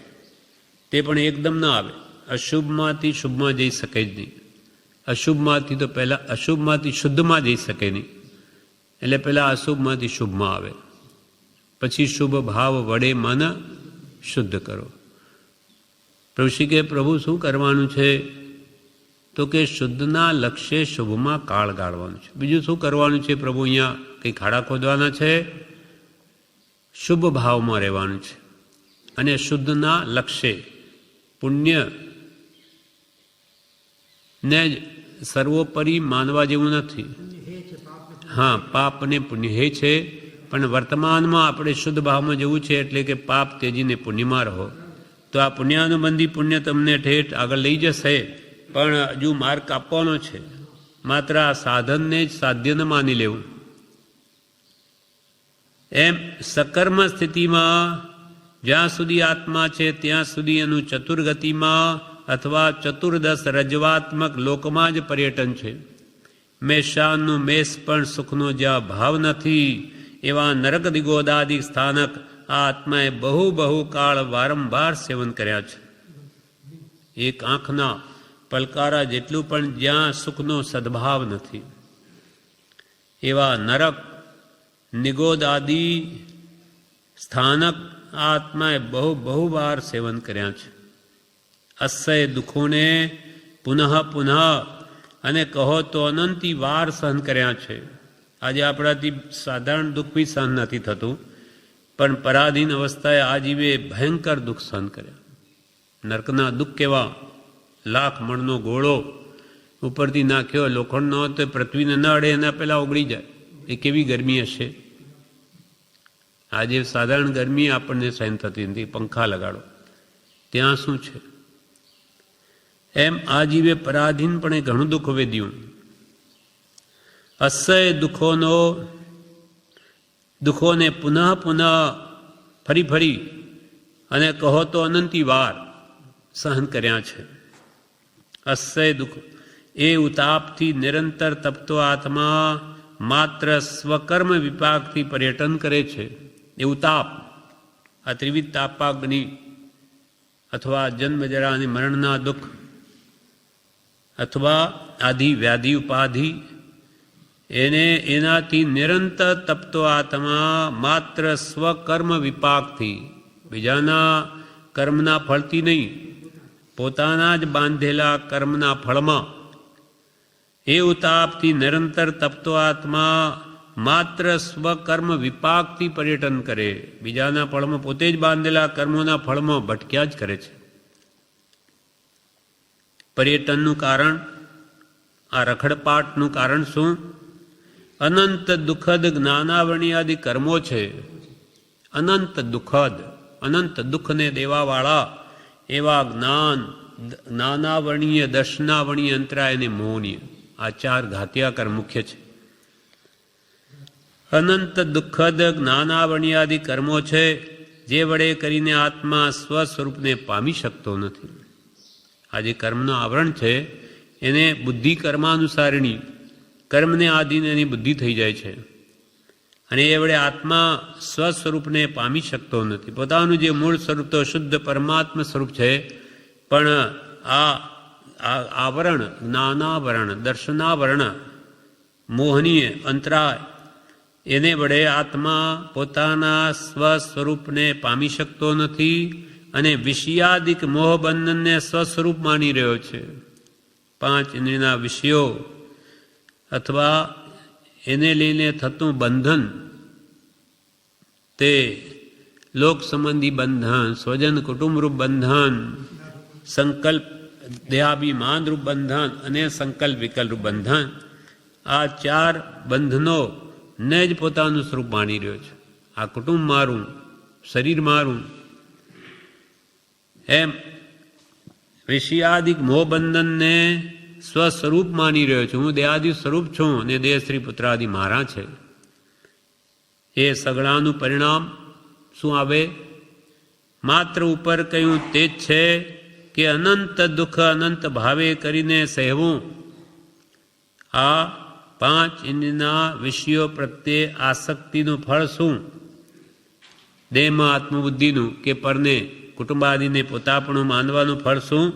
તે પણ એકદમ ના આવે. અશુભમાંથી શુભમાં જઈ શકે જ નહીં. અશુભમાંથી તો પહેલાં અશુભમાંથી શુદ્ધમાં જઈ શકે નહીં. એટલે પહેલાં અશુભમાંથી શુભમાં આવે, પછી શુભ ભાવ વડે મન શુદ્ધ કરો. પ્રભુ શ્રી કે પ્રભુ શું કરવાનું છે તો કે શુદ્ધના લક્ષ્ય શુભમાં કાળ ગાળવાનું છે. બીજું શું કરવાનું છે પ્રભુ? અહીંયા કંઈ ખાડા ખોદવાના છે? શુભ ભાવમાં રહેવાનું છે. અને શુદ્ધના લક્ષ્ય પુણ્ય ને સર્વોપરી માનવા જેવું નથી. હા, પાપ અને પુણ્ય હે છે, પણ વર્તમાનમાં આપણે શુદ્ધ ભાવમાં જવું છે. એટલે કે પાપ તેજીને પુણ્યમાં રહો. તો આ પુણ્યાનુબંધી પુણ્ય તમને ઠેઠ આગળ લઈ જશે, પણ હજુ માર્ગ આપવાનો છે. માત્ર આ સાધનને જ સાધ્ય ન માની લેવું. એમ સકર્મ સ્થિતિમાં જ્યાં સુધી આત્મા છે ત્યાં સુધી એનું ચતુર્ગતિમાં અથવા ચતુર્દશ રજવાત્મક લોકમાં જ પર્યટન છે. મેષાનનું મેષ પણ સુખનો જ્યાં ભાવ નથી એવા નરક દિગોદાદિક સ્થાનક આ આત્માએ બહુ બહુ કાળ વારંવાર સેવન કર્યા છે. એક આંખના પલકારા જેટલું પણ જ્યાં સુખનો સદભાવ નથી એવા નરક નિગોદ આદિ સ્થાનક આ આત્માએ બહુ બહુ વાર સેવન કર્યા છે. અસહ્ય દુઃખોને પુનઃ પુનઃ અને કહો તો અનંતી વાર સહન કર્યા છે. આજે આપણાથી સાધારણ દુઃખ બી સહન નથી થતું, પણ પરાધીન અવસ્થાએ આ જીવે ભયંકર દુઃખ સહન કર્યા. નરકના દુઃખ કેવા! લાખ મણનો ગોળો ઉપરથી નાખ્યો લોખંડનો તો પૃથ્વીને ન અડે એના પહેલાં ઓગળી જાય. એ કેવી ગરમી હશે! આજે સાધારણ ગરમી આપણને સહન થતી નથી. પંખા લગાડો, ત્યાં શું છે? એમ આ જીવે પરાધીનપણે ઘણું દુઃખ વેદ્યું. અસહ્ય દુઃખોને પુનઃ પુનઃ ફરી ફરી અને કહો તો અનંતી વાર સહન કર્યા છે. અસહ્ય દુઃખ એ ઉતાપથી નિરંતર તપતો આત્મા માત્ર સ્વકર્મ વિપાકથી પર્યટન કરે છે. એ ઉતાપ, આ ત્રિવિધ તાપાગ્નિ અથવા જન્મ જરા અને મરણના દુઃખ અથવા આધિ વ્યાધિ ઉપાધિ એનાથી નિરંતર તપતો આત્મા માત્ર સ્વકર્મ વિપાકથી, બીજાના કર્મના ફળથી નહીં, પોતાના જ બાંધેલા કર્મના ફળમાં એ ઉતાપથી નિરંતર તપતો આત્મા માત્ર સ્વકર્મ વિપાકથી પર્યટન કરે. બીજાના ફળમાં, પોતે જ બાંધેલા કર્મોના ફળમાં ભટક્યા જ કરે છે. પર્યટનનું કારણ, આ રખડપાટનું કારણ શું? અનંત દુઃખદ જ્ઞાનાવરણી આદિ કર્મો છે. અનંત દુઃખદ, અનંત દુઃખને દેવાવાળા એવા જ્ઞાન જ્ઞાનાવર્ણીય, દર્શનાવર્ણીય, અંતરાય અને મોહનીય, આ 4 ઘાતિયા કર્મ મુખ્ય છે. અનંત દુઃખદ જ્ઞાનાવર્ણ્યાદિ કર્મો છે જે વડે કરીને આત્મા સ્વસ્વરૂપને પામી શકતો નથી. આ જે કર્મનું આવરણ છે એને બુદ્ધિ કર્માનુસારિણી, કર્મને આધીન એની બુદ્ધિ થઈ જાય છે અને એ વડે આત્મા સ્વસ્વરૂપને પામી શકતો નથી. પોતાનું જે મૂળ સ્વરૂપ તો શુદ્ધ પરમાત્મ સ્વરૂપ છે, પણ આ આવરણ, જ્ઞાનાવરણ, દર્શનાવરણ, મોહનીય, અંતરાય, એને વડે આત્મા પોતાના સ્વસ્વરૂપને પામી શકતો નથી અને વિષયાદિક મોહબંધનને સ્વસ્વરૂપ માની રહ્યો છે. 5 ઇન્દ્રિયના વિષયો અથવા એને લઈને થતું બંધન, તે લોક સંબંધી બંધન, સ્વજન કુટુંબરૂપ બંધન, સંકલ્પ દેહાભિમાનરૂપ બંધન અને સંકલ્પ વિકલ્પરૂપ બંધન, આ 4 બંધનો ને જ પોતાનું સ્વરૂપ માની રહ્યો છે. આ કુટુંબ મારું, શરીર મારું, એમ વિષયાદિક મોહબંધનને સ્વસ્વરૂપ માની રહ્યો છું. હું દેહાદિ સ્વરૂપ છું અને દેહ સ્ત્રી પુત્રાદિ મારા છે. એ સગળાનું પરિણામ શું આવે? માત્ર ઉપર કહ્યું તે જ છે કે અનંત દુઃખ અનંત ભાવે કરીને સહેવું. આ 5 ઇન્દ્રિયના વિષયો પ્રત્યે આસક્તિનું ફળ શું? દેહમાં આત્મબુદ્ધિનું કે પરને કુટુંબાદિને પોતાપણું માનવાનું ફળ શું?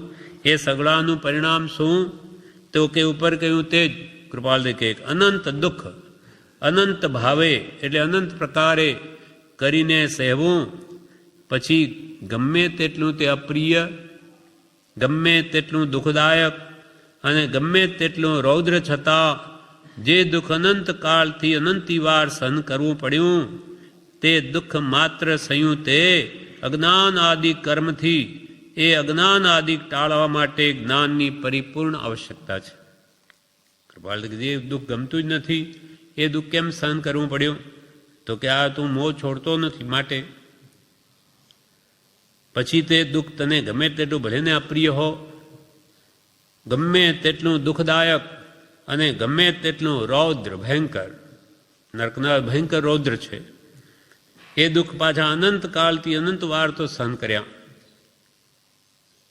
એ સગળાનું પરિણામ શું? તો કે ઉપર કહ્યું તે જ. કૃપાલ કે અનંત દુઃખ અનંત ભાવે એટલે અનંત પ્રકારે કરીને સહેવું. પછી ગમે તેટલું તે અપ્રિય, ગમે તેટલું દુઃખદાયક અને ગમે તેટલું રૌદ્ર છતાં જે દુઃખ અનંત કાળથી અનંતિવાર સહન કરવું પડ્યું, તે દુઃખ માત્ર સહ્યું તે અજ્ઞાન આદિ કર્મથી. એ અજ્ઞાન આદિ ટાળવા માટે જ્ઞાનની પરિપૂર્ણ આવશ્યકતા છે. કૃપાલ જે દુઃખ ગમતું જ નથી એ દુઃખ કેમ સહન કરવું પડ્યું? તો કે આ તું મોહ છોડતો નથી માટે. પછી તે દુઃખ તને ગમે તેટલું ભલે ને અપ્રિય હો, ગમે તેટલું દુઃખદાયક અને ગમે તેટલું રૌદ્ર ભયંકર, નરકના ભયંકર રૌદ્ર છે, એ દુઃખ પાછા અનંત કાળથી અનંત વાર તો સહન કર્યા.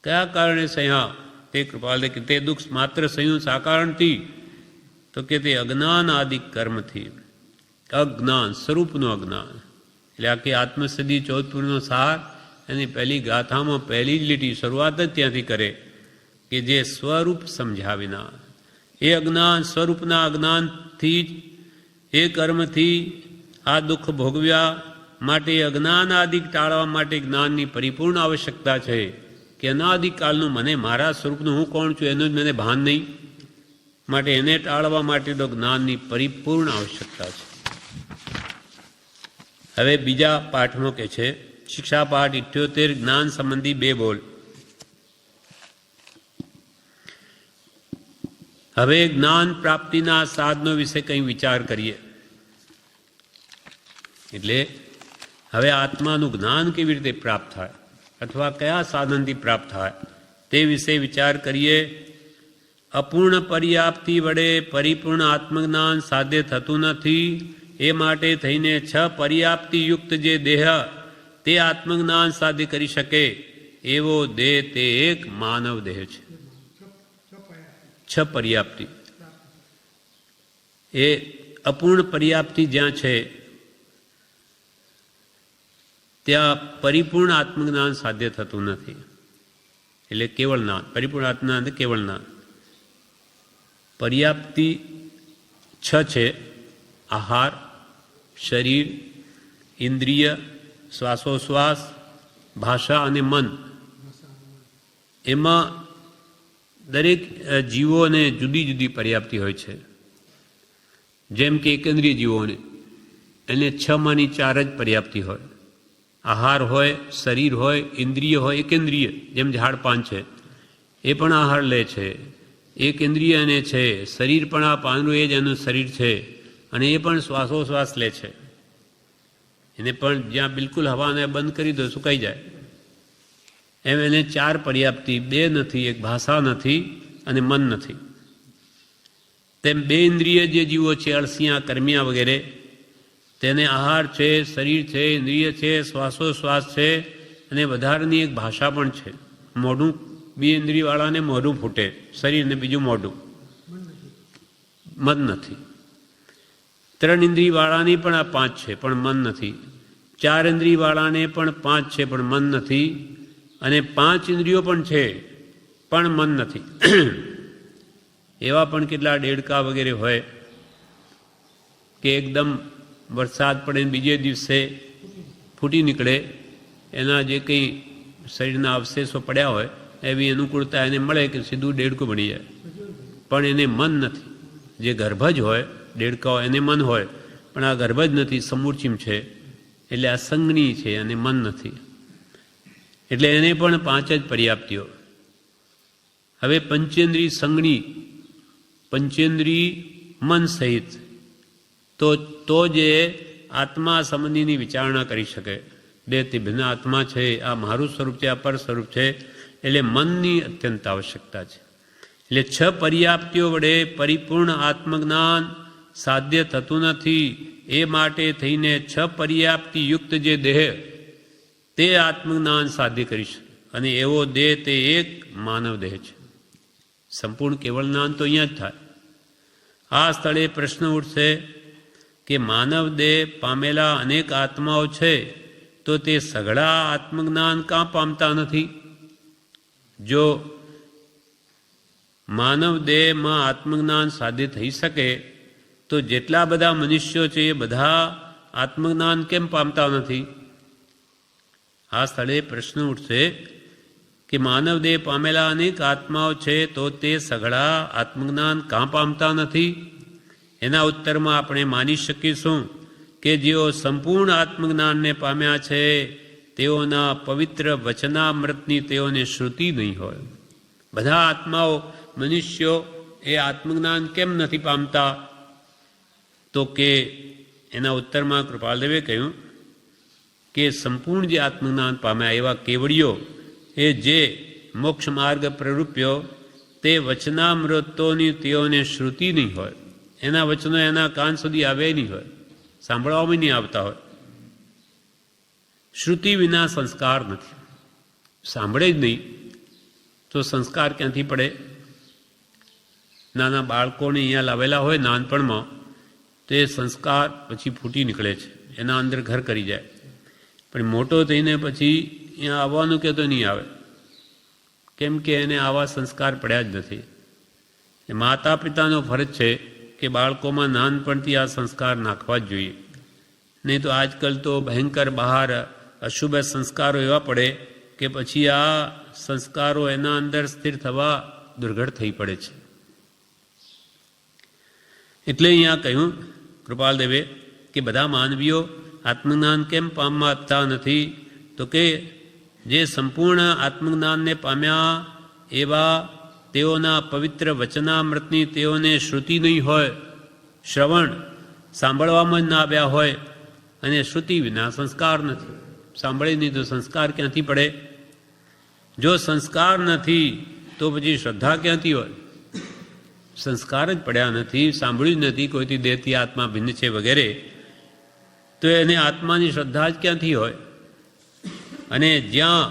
કયા કારણે સહ્યા? તે કૃપાલ કે તે દુઃખ માત્ર સહ્યું શા કારણથી? તો કે તે અજ્ઞાન આદિ કર્મથી. અજ્ઞાન, સ્વરૂપનું અજ્ઞાન. એટલે આખી આત્મસિદ્ધિ 14 પૂરનો સાર એની પહેલી ગાથામાં પહેલી જ લીટી શરૂઆત જ ત્યાંથી કરે કે જે સ્વરૂપ સમજ્યા વિના, એ અજ્ઞાન, સ્વરૂપના અજ્ઞાનથી જ, એ કર્મથી આ દુઃખ ભોગવ્યા માટે અજ્ઞાન આદિ ટાળવા માટે જ્ઞાનની પરિપૂર્ણ આવશ્યકતા છે. કે અનાદિકાળનું મને, મારા સ્વરૂપનું હું કોણ છું એનું જ મને ભાન નહીં, માટે એને ટાળવા માટે તો જ્ઞાનની પરિપૂર્ણ આવશ્યકતા છે. હવે બીજા પાઠમાં કે છે, શિક્ષા પાઠ 78, જ્ઞાન સંબંધી 2 બોલ. હવે જ્ઞાન પ્રાપ્તિના સાધનો વિશે કંઈ વિચાર કરીએ. એટલે હવે આત્માનું જ્ઞાન કેવી રીતે પ્રાપ્ત થાય અથવા કયા સાધનથી પ્રાપ્ત થાય તે વિશે વિચાર કરીએ. અપૂર્ણ પર્યાપ્તિ વડે પરિપૂર્ણ આત્મજ્ઞાન સાધ્ય થતું નથી. એ માટે થઈને 6 પર્યાપ્તિયુક્ત જે દેહ તે આત્મજ્ઞાન સાધ્ય કરી શકે એવો દેહ તે એક માનવ દેહ છે. 6 પર્યાપ્તિ. એ અપૂર્ણ પર્યાપ્તિ જ્યાં છે ત્યાં પરિપૂર્ણ આત્મજ્ઞાન સાધ્ય થતું નથી. એટલે કેવળ જ્ઞાન, પરિપૂર્ણ આત્મજ્ઞાન કેવળ જ્ઞાન. પર્યાપ્તિ 6 છે: આહાર, શરીર, ઇન્દ્રિય, શ્વાસોશ્વાસ, ભાષા અને મન. એમાં દરેક જીવોને જુદી જુદી પર્યાપ્તિ હોય છે. જેમ કે એકેન્દ્રિય જીવોને એને 6માંની 4 જ પર્યાપ્તિ હોય. આહાર હોય, શરીર હોય, ઇન્દ્રિય હોય, એકેન્દ્રિય. જેમ ઝાડ પાન છે એ પણ આહાર લે છે, એક ઇન્દ્રિય એને છે, શરીર પણ આ પાંદડું એ જ એનું શરીર છે અને એ પણ શ્વાસોશ્વાસ લે છે. એને પણ જ્યાં બિલકુલ હવાને બંધ કરી દો સુકાઈ જાય. એમ એને 4 પર્યાપ્તિ, 2 નથી, એક ભાષા નથી અને મન નથી. તેમ 2 ઇન્દ્રિય જે જીવો છે, અળસિયા, કર્મિયા વગેરે, તેને આહાર છે, શરીર છે, ઇન્દ્રિય છે, શ્વાસોશ્વાસ છે અને વધારાની એક ભાષા પણ છે. મોઢું, 2 ઇન્દ્રિયવાળાને મોઢું ફૂટે, શરીરને બીજું મોઢું. મન નથી. 3 ઇન્દ્રિયવાળાની પણ આ 5 છે પણ મન નથી. 4 ઇન્દ્રિયવાળાને પણ 5 છે પણ મન નથી. અને 5 ઇન્દ્રિયો પણ છે પણ મન નથી. એવા પણ કેટલા દેડકા વગેરે હોય કે એકદમ વરસાદ પડે બીજે દિવસે ફૂટી નીકળે, એના જે કંઈ શરીરના અવશેષો પડ્યા હોય એવી અનુકૂળતા એને મળે કે સીધું દેડકું બની જાય. પણ એને મન નથી. જે ગર્ભજ હોય, દેડકાઓ, એને મન હોય, પણ આ ગર્ભજ નથી, સમૂર્ચિમ છે, એટલે આ સંગની છે અને મન નથી. એટલે એને પણ 5 જ પર્યાપ્તિઓ. હવે પંચેન્દ્રિય સંગની, પંચેન્દ્રિય મન સહિત, તો જે આત્મા સંબંધીની વિચારણા કરી શકે. દેહથી ભિન્ન આત્મા છે, આ મારું સ્વરૂપ છે, આ પર સ્વરૂપ છે, એટલે મનની અત્યંત આવશ્યકતા છે. એટલે 6 પર્યાપ્તિઓ વડે પરિપૂર્ણ આત્મજ્ઞાન સાધ્ય થતું નથી. એ માટે થઈને 6 પર્યાપ્તિ યુક્ત જે દેહ, તે આત્મજ્ઞાન સાધ્ય કરી શકે. અને એવો દેહ તે એક માનવ દેહ છે. સંપૂર્ણ કેવળ જ્ઞાન તો અહીંયા જ થાય. આ સ્થળે પ્રશ્ન ઉઠશે કે માનવ દેહ પામેલા અનેક આત્માઓ છે, તો તે સઘળા આત્મજ્ઞાન કાં પામતા નથી? જો માનવ દેહમાં આત્મજ્ઞાન સાધ્ય થઈ શકે તો જેટલા બધા મનુષ્યો છે એ બધા આત્મજ્ઞાન કેમ પામતા નથી? આ સ્થળે પ્રશ્ન ઉઠશે કે માનવ દેહ પામેલા અનેક આત્માઓ છે, તો તે સઘળા આત્મજ્ઞાન કાં પામતા નથી? એના ઉત્તરમાં આપણે માની શકીશું કે જેઓ સંપૂર્ણ આત્મજ્ઞાનને પામ્યા છે, તેઓના પવિત્ર વચનામૃતની તેઓને શ્રુતિ નહીં હોય. બધા આત્માઓ, મનુષ્યો એ આત્મજ્ઞાન કેમ નથી પામતા? તો કે એના ઉત્તરમાં કૃપાલદેવે કહ્યું કે સંપૂર્ણ જે આત્મજ્ઞાન પામ્યા એવા કેવડીઓ, એ જે મોક્ષ માર્ગ પ્રરૂપ્યો, તે વચનામૃતોની તેઓને શ્રુતિ નહીં હોય. એના વચનો એના કાન સુધી આવે નહીં હોય, સાંભળવામાં નહીં આવતા હોય. શ્રુતિ વિના સંસ્કાર નથી. સાંભળે જ નહીં તો સંસ્કાર ક્યાંથી પડે? નાના બાળકોને અહીંયા લાવેલા હોય નાનપણમાં, તે સંસ્કાર પછી ફૂટી નીકળે છે, એના અંદર ઘર કરી જાય. પણ મોટો થઈને પછી અહીંયા આવવાનું કે તો નહીં આવે, કેમ કે એને આવા સંસ્કાર પડ્યા જ નથી. માતા પિતાનો ફરજ છે કે બાળકોમાં નાનપણથી આ સંસ્કાર નાખવા જ જોઈએ. નહીં તો આજકાલ તો ભયંકર બહાર અશુભ સંસ્કારો એવા પડે કે પછી આ સંસ્કારો એના અંદર સ્થિર થવા દુર્ઘટ થઈ પડે છે. એટલે અહીંયા કહ્યું કૃપાલદેવે કે બધા માનવીઓ આત્મજ્ઞાન કેમ પામતા નથી? તો કે જે સંપૂર્ણ આત્મજ્ઞાનને પામ્યા એવા તેઓના પવિત્ર વચનામૃતની તેઓને શ્રુતિ નહીં હોય, શ્રવણ સાંભળવામાં જ ના આવ્યા હોય. અને શ્રુતિ વિના સંસ્કાર નથી. સાંભળે નહીં તો સંસ્કાર ક્યાંથી પડે? જો સંસ્કાર નથી તો પછી શ્રદ્ધા ક્યાંથી હોય? સંસ્કાર જ પડ્યા નથી, સાંભળ્યું જ નથી, કોઈથી દેહથી આત્મા ભિન્ન છે વગેરે, તો એને આત્માની શ્રદ્ધા જ ક્યાંથી હોય? અને જ્યાં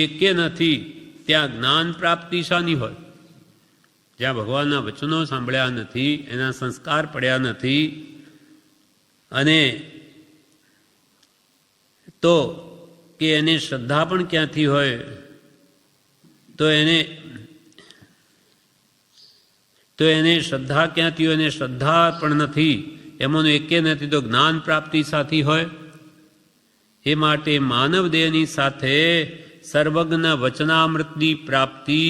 એકે નથી ત્યાં જ્ઞાન પ્રાપ્તિ શાની હોય? જ્યાં ભગવાનના વચનો સાંભળ્યા નથી, એના સંસ્કાર પડ્યા નથી, અને તો કે એને શ્રદ્ધા પણ ક્યાંથી હોય? તો એને શ્રદ્ધા ક્યાંથી હોય? એને શ્રદ્ધા પણ નથી, એમાંનું એકે નથી, તો જ્ઞાન પ્રાપ્તિ સાથી હોય? એ માટે માનવ દેહની સાથે સર્વજ્ઞ વચનામૃતની પ્રાપ્તિ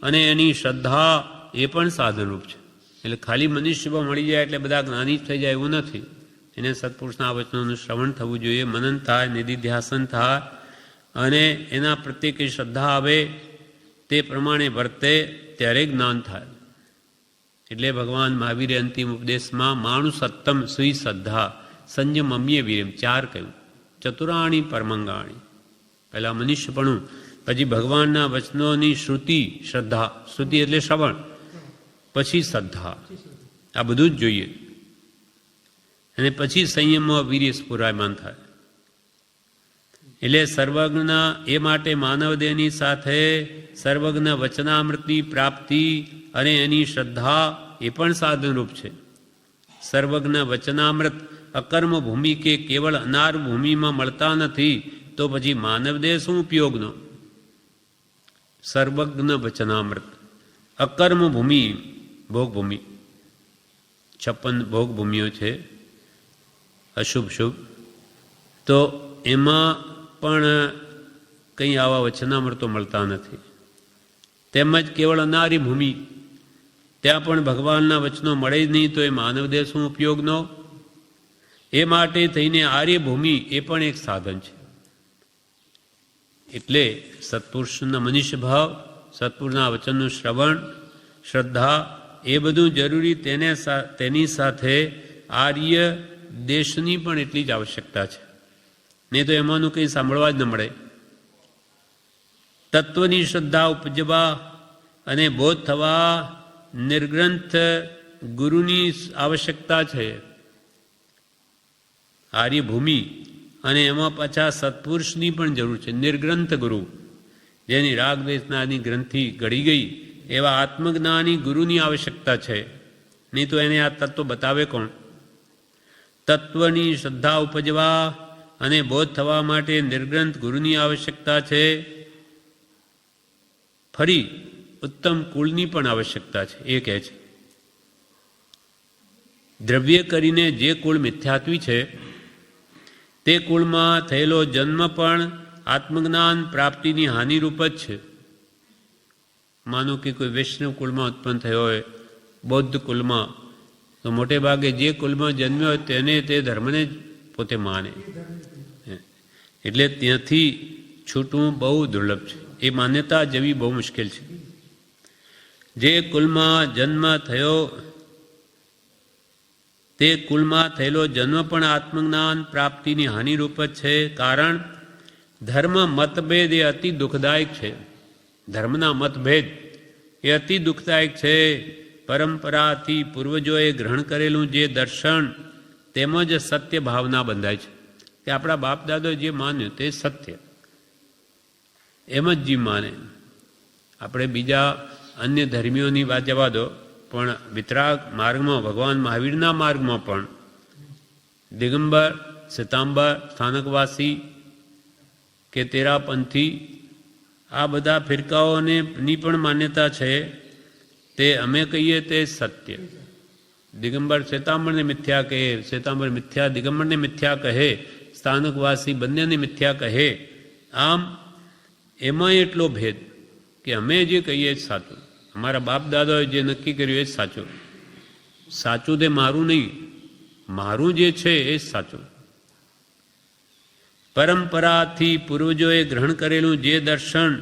અને એની શ્રદ્ધા એ પણ સાધનરૂપ છે. એટલે ખાલી મનુષ્યમાં મળી જાય એટલે બધા જ્ઞાની જ થઈ જાય એવું નથી. એને સત્પુરુષના વચનોનું શ્રવણ થવું જોઈએ, મનન થાય, નિધિધ્યાસન થાય, અને એના પ્રત્યેક શ્રદ્ધા આવે, તે પ્રમાણે વર્તે, ત્યારે જ્ઞાન થાય. એટલે ભગવાન મહાવીરે અંતિમ ઉપદેશમાં માણું સત્તમ સુઈ શ્રદ્ધા સંયમ અમ્ય વીરમ 4 કહ્યું. ચતુરાણી પરમંગાણી. પહેલાં મનુષ્યપણું, પછી ભગવાનના વચનોની શ્રુતિ, શ્રદ્ધા, શ્રુતિ એટલે શ્રવણ, પછી શ્રદ્ધા, આ બધું જ જોઈએ. અને પછી સંયમમાં વીર્ય સ્ફુરાયમાન થાય. એટલે સર્વજ્ઞના એ માટે માનવદેહની સાથે સર્વજ્ઞ વચનામૃતની પ્રાપ્તિ અને એની શ્રદ્ધા એ પણ સાધનરૂપ છે. સર્વજ્ઞ વચનામૃત અકર્મ ભૂમિ કે કેવળ અનાર ભૂમિમાં મળતા નથી, તો પછી માનવદેહ શું ઉપયોગનો? સર્વજ્ઞ વચનામૃત અકર્મ ભૂમિ, ભોગભૂમિ, 56 ભોગભૂમિઓ છે, અશુભ શુભ, તો એમાં પણ કંઈ આવા વચનામૃતો મળતા નથી. તેમજ કેવળ અનારી ભૂમિ, ત્યાં પણ ભગવાનના વચનો મળે જ નહીં, તો એ માનવદેહ શું ઉપયોગનો? એ માટે થઈને આર્ય ભૂમિ એ પણ એક સાધન છે. એટલે સત્પુરુષના મનુષ્ય ભાવ, સત્પુરુષના વચનનું શ્રવણ, શ્રદ્ધા એ બધું જરૂરી. તેની સાથે આર્ય દેશની પણ એટલી જ આવશ્યકતા છે, નહીં તો એમાંનું કંઈ સાંભળવા જ ન મળે. તત્વની શ્રદ્ધા ઉપજવા અને બોધ થવા નિર્ગ્રંથ ગુરુની આવશ્યકતા છે. આર્ય ભૂમિ અને એમાં પાછા સત્પુરુષની પણ જરૂર છે. નિર્ગ્રંથ ગુરુ, જેની રાગદ્વેષનાની ગ્રંથિ ગળી ગઈ, એવા આત્મજ્ઞાની ગુરુની આવશ્યકતા છે, નહીં તો એને આ તત્વ બતાવે કોણ? તત્વની શ્રદ્ધા ઉપજવા અને બોધ થવા માટે નિર્ગ્રંથ ગુરુની આવશ્યકતા છે. ફરી ઉત્તમ કુળની પણ આવશ્યકતા છે. એ કહે છે દ્રવ્ય કરીને જે કુળ મિથ્યાત્વી છે, તે કુળમાં થયેલો જન્મ પણ આત્મજ્ઞાન પ્રાપ્તિની હાનિરૂપ જ છે. માનો કે કોઈ વૈષ્ણવ કુળમાં ઉત્પન્ન થયો હોય, બૌદ્ધ કુળમાં, તો મોટે ભાગે જે કુલમાં જન્મ્યો હોય તેને તે ધર્મને જ પોતે માને. એટલે ત્યાંથી છૂટવું બહુ દુર્લભ છે. એ માન્યતા જેવી બહુ મુશ્કેલ છે. જે કુલમાં જન્મ થયો, તે કુલમાં થયેલો જન્મ પણ આત્મજ્ઞાન પ્રાપ્તિની હાનિરૂપ જ છે. કારણ ધર્મ મતભેદ એ અતિ દુઃખદાયક છે. ધર્મના મતભેદ એ અતિ દુઃખદાયક છે. પરંપરાથી પૂર્વજોએ ગ્રહણ કરેલું જે દર્શન, તેમજ સત્ય ભાવના બંધાય છે કે આપણા બાપ દાદાએ જે માન્યું તે સત્ય, એમ જ જીવ માને. આપણે બીજા અન્ય ધર્મીઓની વાત જવા દો, પણ વિતરાગ માર્ગમાં, ભગવાન મહાવીરના માર્ગમાં પણ દિગંબર, શ્વેતાંબર, સ્થાનકવાસી કે તેરાપંથી, આ બધા ફિરકાઓની પણ માન્યતા છે. તે અમે કહીએ તે સત્ય. દિગંબર શ્વેતાંબરને મિથ્યા કહે, શ્વેતાંબર મિથ્યા દિગંબરને મિથ્યા કહે, સ્થાનકવાસી બંનેને મિથ્યા કહે. આમ એમાં એટલો ભેદ કે અમે જે કહીએ જ સાચું, અમારા બાપ દાદાએ જે નક્કી કર્યું એ જ સાચું. સાચું તે મારું નહીં, મારું જે છે એ જ સાચું. પરંપરાથી પૂર્વજોએ ગ્રહણ કરેલું જે દર્શન,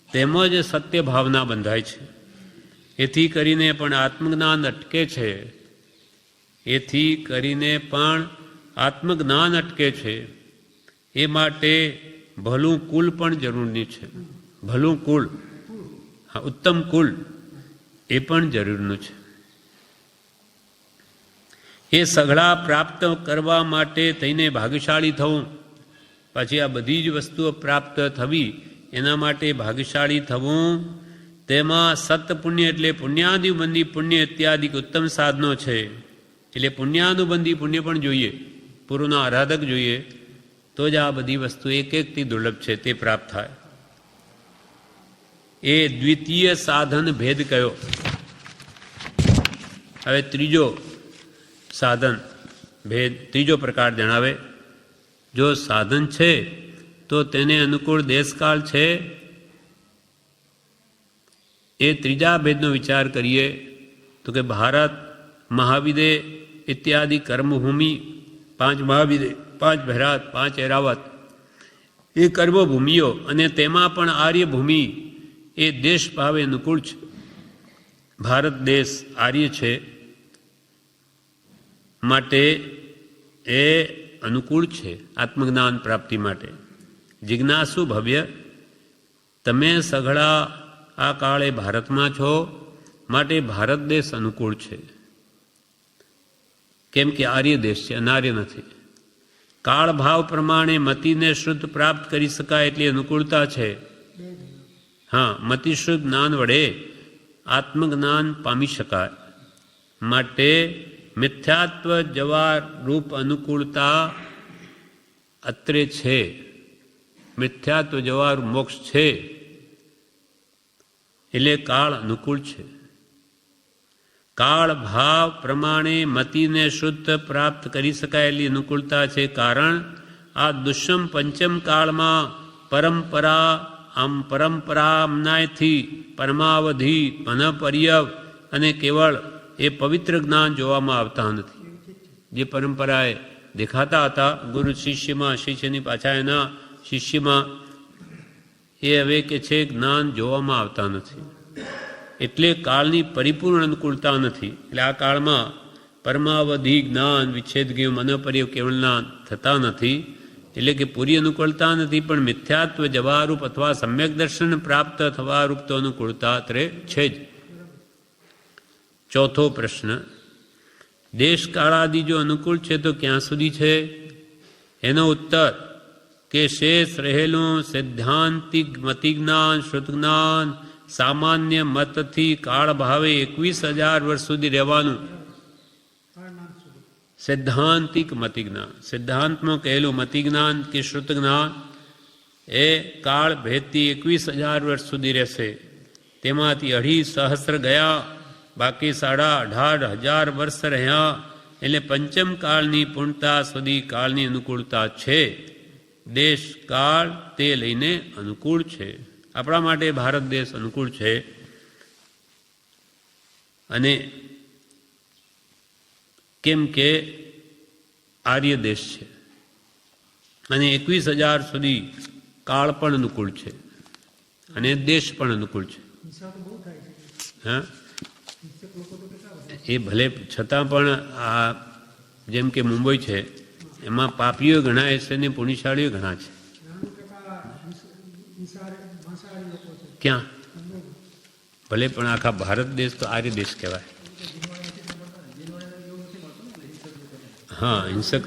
તેમજ સત્ય ભાવના બંધાય છે. એથી કરીને પણ આત્મજ્ઞાન અટકે છે. એથી કરીને પણ આત્મજ્ઞાન અટકે છે. એ માટે ભલું કુલ પણ જરૂરી છે. ભલું કુલ, હા, ઉત્તમ કુલ એ પણ જરૂરનું છે. એ સઘળા પ્રાપ્ત કરવા માટે થઈને ભાગ્યશાળી થવું. પછી આ બધી જ વસ્તુઓ પ્રાપ્ત થવી, એના માટે ભાગ્યશાળી થવું. તેમાં સત પુણ્ય એટલે પુણ્યાનુબંધી પુણ્ય ઇત્યાદિ ઉત્તમ સાધનો છે. એટલે પુણ્યાનુબંધી પુણ્ય પણ જોઈએ, પૂર્વના આરાધક જોઈએ, તો જ આ બધી વસ્તુ એક એકથી દુર્લભ છે તે પ્રાપ્ત થાય. એ દ્વિતીય સાધન ભેદ કયો. હવે ત્રીજો સાધન ભેદ, ત્રીજો પ્રકાર જણાવે. જો સાધન છે તો તેને અનુકૂળ દેશકાળ છે. એ ત્રીજા ભેદનો વિચાર કરીએ તો કે ભારત, મહાવિદેહ ઇત્યાદિ કર્મભૂમિ, 5 મહાવિદેહ, 5 ભૈરાત, 5 એરાવત, એ કર્મભૂમિઓ, અને તેમાં પણ આર્ય ભૂમિ એ દેશ ભાવે અનુકૂળ છે. ભારત દેશ આર્ય છે માટે એ અનુકૂળ છે આત્મજ્ઞાન પ્રાપ્તિ માટે. જિજ્ઞાસુ ભવ્ય તમે સઘળા આ કાળે ભારતમાં છો, માટે ભારત દેશ અનુકૂળ છે. કેમ કે આર્ય દેશ છે, અનાર્ય નથી. કાળ ભાવ પ્રમાણે મતિને શુદ્ધ પ્રાપ્ત કરી શકાય એટલી અનુકૂળતા છે. હા, મતિશુદ્ધ જ્ઞાન વડે આત્મજ્ઞાન પામી શકાય. માટે મિથ્યાત્વ જવાર રૂપ અનુકૂળતા અત્રે છે. મિથ્યાત્વ જવાર મોક્ષ છે એટલે કાળ અનુકૂળ છે. કાળ ભાવ પ્રમાણે મતિને શુદ્ધ પ્રાપ્ત કરી શકાય એટલી અનુકૂળતા છે. કારણ આ દુષ્મ પંચમ કાળમાં પરંપરામનાયથી પરમાવધિ મનપર્યવ અને કેવળ એ પવિત્ર જ્ઞાન જોવામાં આવતા નથી. જે પરંપરાએ દેખાતા હતા ગુરુ શિષ્યમાં, શિષ્યની પાછા એના શિષ્યમાં, એ હવે કે છે જ્ઞાન જોવામાં આવતા નથી. એટલે કાળની પરિપૂર્ણ અનુકૂળતા નથી. એટલે આ કાળમાં પરમાવધિ જ્ઞાન, વિચ્છેદગીય મનપર્યવ કેવળના થતા નથી. એટલે કે પૂરી અનુકૂળતા નથી, પણ મિથ્યાત્વ જવારૂપ અથવા સમ્યક દર્શન પ્રાપ્ત થવારૂપ તો અનુકૂળતા અત્રે છે જ. ચોથો પ્રશ્ન, દેશ કાળાદિ જો અનુકૂળ છે તો ક્યાં સુધી છે? એનો ઉત્તર કે શેષ રહેલું સૈદ્ધાંતિક મતિજ્ઞાન, શુદ્ધ જ્ઞાન સામાન્ય મતથી કાળ ભાવે 21,000 વર્ષ સુધી રહેવાનું. સૈદ્ધાંતિક મતિજ્ઞાન, સિદ્ધાંતમાં કહેલું મતિજ્ઞાન કે શ્રુત જ્ઞાન એ કાળ ભેદથી 21,000 વર્ષ સુધી રહેશે. તેમાંથી 2.5 સહસ્ર ગયા, બાકી 18,500 વર્ષ રહ્યા. એટલે પંચમ કાળની પૂર્ણતા સુધી કાળની અનુકૂળતા છે. દેશ કાળ તે લઈને અનુકૂળ છે. આપણા માટે ભારત દેશ અનુકૂળ છે. અને કેમ કે આર્ય દેશ છે અને 21,000 સુધી કાળ પણ અનુકૂળ છે અને દેશ પણ અનુકૂળ છે. હા, એ ભલે છતાં પણ આ જેમ કે મુંબઈ છે એમાં પાપીઓ ઘણા છે ને પુણ્યશાળીઓ ઘણા છે. ક્યાં? ભલે પણ આખા ભારત દેશ તો આર્ય દેશ કહેવાય. હા, હિંસક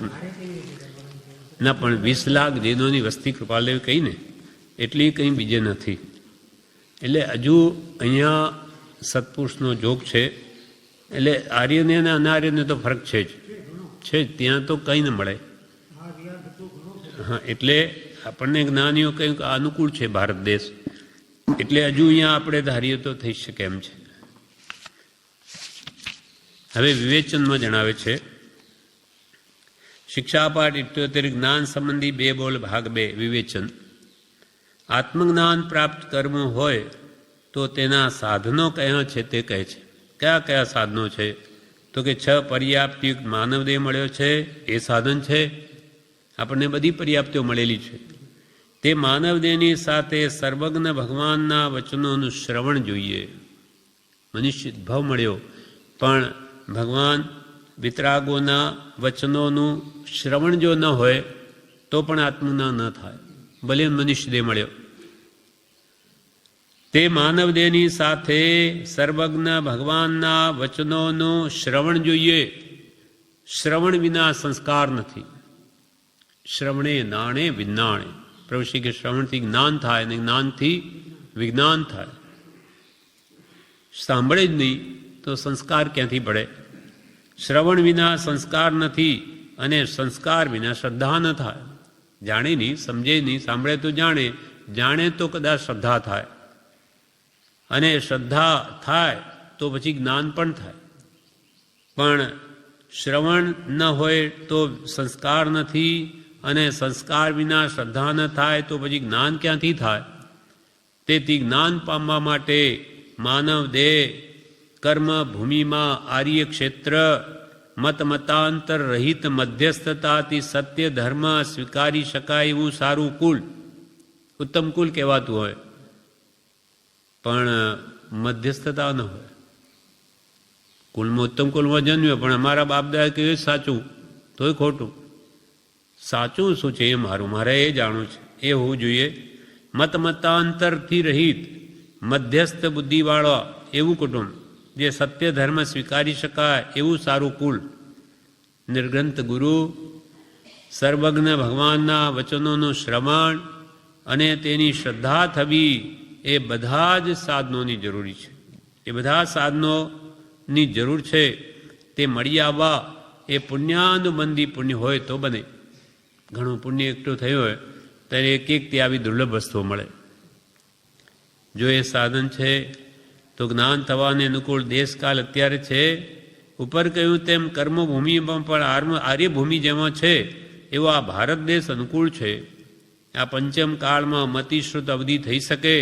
ના, પણ 20 લાખ જૈનોની વસ્તી કૃપાલદેવ કહીને એટલી કંઈ બીજે નથી. એટલે હજુ અહીંયા સત્પુરુષનો જોગ છે. એટલે આર્યને અને અનાર્યને તો ફરક છે જ છે. ત્યાં તો કંઈ ન મળે. હા, એટલે આપણને જ્ઞાનીઓ કહ્યું કે અનુકૂળ છે ભારત દેશ. એટલે હજુ અહીંયા આપણે ધારીએ તો થઈ શકે એમ છે. હવે વિવેચનમાં જણાવે છે, શિક્ષાપાઠ 78 જ્ઞાન સંબંધી 2 બોલ ભાગ 2 વિવેચન. આત્મજ્ઞાન પ્રાપ્ત કરવું હોય તો તેના સાધનો કયા છે તે કહે છે. કયા કયા સાધનો છે? તો કે 6 પર્યાપ્તયુક્ત માનવદેહ મળ્યો છે, એ સાધન છે. આપણને બધી પર્યાપ્તિઓ મળેલી છે. તે માનવદેહની સાથે સર્વજ્ઞ ભગવાનના વચનોનું શ્રવણ જોઈએ. મનુષ્ય ભાવ મળ્યો, પણ ભગવાન વિતરાગોના વચનોનું શ્રવણ જો ન હોય તો પણ આત્મજ્ઞાન ન થાય, ભલે મનુષ્ય દેહ મળ્યો. તે માનવદેહની સાથે સર્વજ્ઞ ભગવાનના વચનોનું શ્રવણ જોઈએ. શ્રવણ વિના સંસ્કાર નથી. શ્રવણે નાણે વિજ્ઞાણે. પ્રભુ શ્રી કે શ્રવણથી જ્ઞાન થાય અને જ્ઞાનથી વિજ્ઞાન થાય. સાંભળે જ નહીં તો સંસ્કાર ક્યાંથી પડે? શ્રવણ વિના સંસ્કાર નથી અને સંસ્કાર વિના શ્રદ્ધા ન થાય. જાણે નહીં, સમજે નહીં, સાંભળે તો જાણે, જાણે તો કદાચ શ્રદ્ધા થાય અને શ્રદ્ધા થાય તો પછી જ્ઞાન પણ થાય. પણ શ્રવણ ન હોય તો સંસ્કાર નથી અને સંસ્કાર વિના શ્રદ્ધા ન થાય તો પછી જ્ઞાન ક્યાંથી થાય? તેથી જ્ઞાન પામવા માટે માનવ દેહ કર્મ ભૂમિમાં આર્ય ક્ષેત્ર મતાંતર રહિત મધ્યસ્થતાથી સત્ય ધર્મ સ્વીકારી શકાય એવું સારું કુલ, ઉત્તમ કુલ કહેવાતું હોય, પણ મધ્યસ્થતા ન હોય. કુલમાં ઉત્તમ કુલમાં જન્મ્યો પણ અમારા બાપદાદા કહ્યું સાચું તોય ખોટું. સાચું શું છે એ મારે એ જાણવું છે. એ હોવું જોઈએ. મતાંતરથી રહિત મધ્યસ્થ બુદ્ધિવાળા એવું કુટુંબ, જે સત્ય ધર્મ સ્વીકારી શકાય એવું સારું કુલ, નિર્ગ્રંથ ગુરુ, સર્વજ્ઞ ભગવાનના વચનોનું શ્રવણ અને તેની શ્રદ્ધા થવી, એ બધા જ સાધનોની જરૂરી છે. એ બધા સાધનોની જરૂર છે. તે મળી આવવા એ પુણ્યાનુબંધી પુણ્ય હોય તો બને. ઘણું પુણ્ય એકઠું થયું હોય ત્યારે એક તે આવી દુર્લભ વસ્તુઓ મળે. જો એ સાધન છે તો જ્ઞાન થવાને અનુકૂળ દેશકાલ અત્યારે છે. ઉપર કહ્યું તેમ કર્મભૂમિમાં પણ આર્યભૂમિ જેમાં છે એવો આ ભારત દેશ અનુકૂળ છે. આ પંચમ કાળમાં મતિશ્રુત અવધિ થઈ શકે,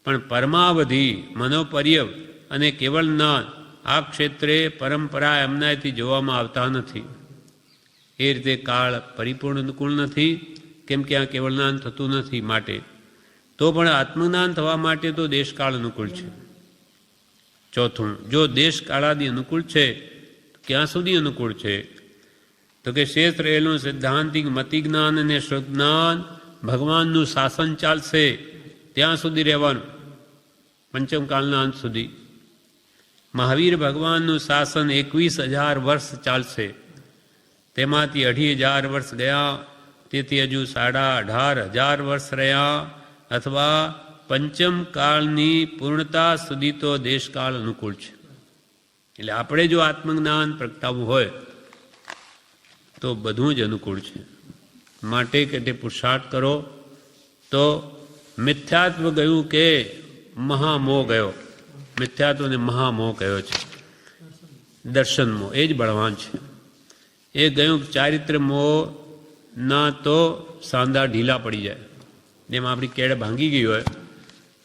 પણ પરમાવધિ, મનોપર્યવ અને કેવળ જ્ઞાન આ ક્ષેત્રે પરંપરા એમનાથી જોવામાં આવતા નથી. એ રીતે કાળ પરિપૂર્ણ અનુકૂળ નથી, કેમ કે આ કેવળ જ્ઞાન થતું નથી. માટે તો પણ આત્મજ્ઞાન થવા માટે તો દેશકાળ અનુકૂળ છે. ચોથું, જો દેશકાળાદી અનુકૂળ છે, ક્યાં સુધી અનુકૂળ છે? તો કે શેષ રહેલું સિદ્ધાંતિક મતિજ્ઞાન અને શ્રુત જ્ઞાન, ભગવાનનું શાસન ચાલશે ત્યાં સુધી રહેવાનું, પંચમકાળના અંત સુધી. મહાવીર ભગવાનનું શાસન 21,000 વર્ષ ચાલશે. તેમાંથી 2,500 વર્ષ ગયા, તેથી હજુ 18,500 વર્ષ રહ્યા, અથવા પંચમ કાળની પૂર્ણતા સુધી તો દેશકાળ અનુકૂળ છે. એટલે આપણે જો આત્મજ્ઞાન પ્રગટાવવું હોય તો બધું જ અનુકૂળ છે. માટે કે તે પુરુષાર્થ કરો તો મિથ્યાત્વ ગયું કે મહામોહ ગયો. મિથ્યાત્વને મહામોહ કયો છે. દર્શન મોહ એ જ બળવાન છે. એ ગયું ચારિત્ર મોહના તો સાંધા ઢીલા પડી જાય. જેમ આપણી કેળ ભાંગી ગઈ હોય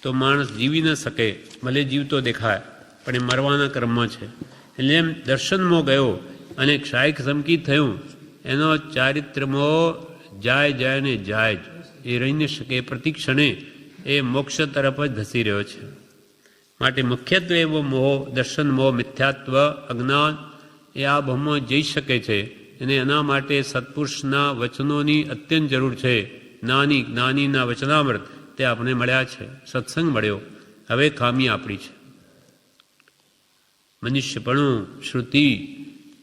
તો માણસ જીવી ન શકે, ભલે જીવતો દેખાય પણ એ મરવાના ક્રમમાં છે. એટલે એમ દર્શન મોહ ગયો અને ક્ષાયક સંકિત થયું, એનો ચારિત્ર મોહ જાય ને જાય જ, એ રહી ન શકે. પ્રતિક્ષણે એ મોક્ષ તરફ જ ધસી રહ્યો છે. માટે મુખ્યત્વે એવો મોહ, દર્શન મોહ, મિથ્યાત્વ, અજ્ઞાન એ આ ભમમાં જઈ શકે છે. અને એના માટે સત્પુરુષના વચનોની અત્યંત જરૂર છે. જ્ઞાનીના વચનામૃત તે આપણે મળ્યા છે, સત્સંગ મળ્યો. હવે ખામી આપણી છે મનુષ્યપણું, શ્રુતિ,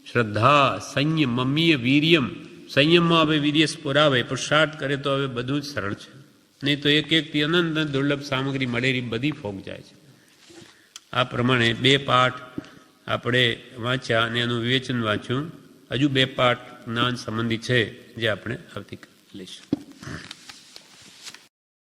શ્રદ્ધા, સંયમ, મમ્મીય વીર્યમ. સંયમમાં હવે વીર્ય સ્ફુરાવે, પુરુષાર્થ કરે તો હવે બધું જ સરળ છે. નહીં તો એકથી અનંત દુર્લભ સામગ્રી મળેલી બધી ફોગ જાય છે. આ પ્રમાણે 2 પાઠ આપણે વાંચ્યા અને એનું વિવેચન વાંચ્યું. હજુ 2 પાઠ જ્ઞાન સંબંધી છે, જે આપણે આવતીકાલે લઈશું.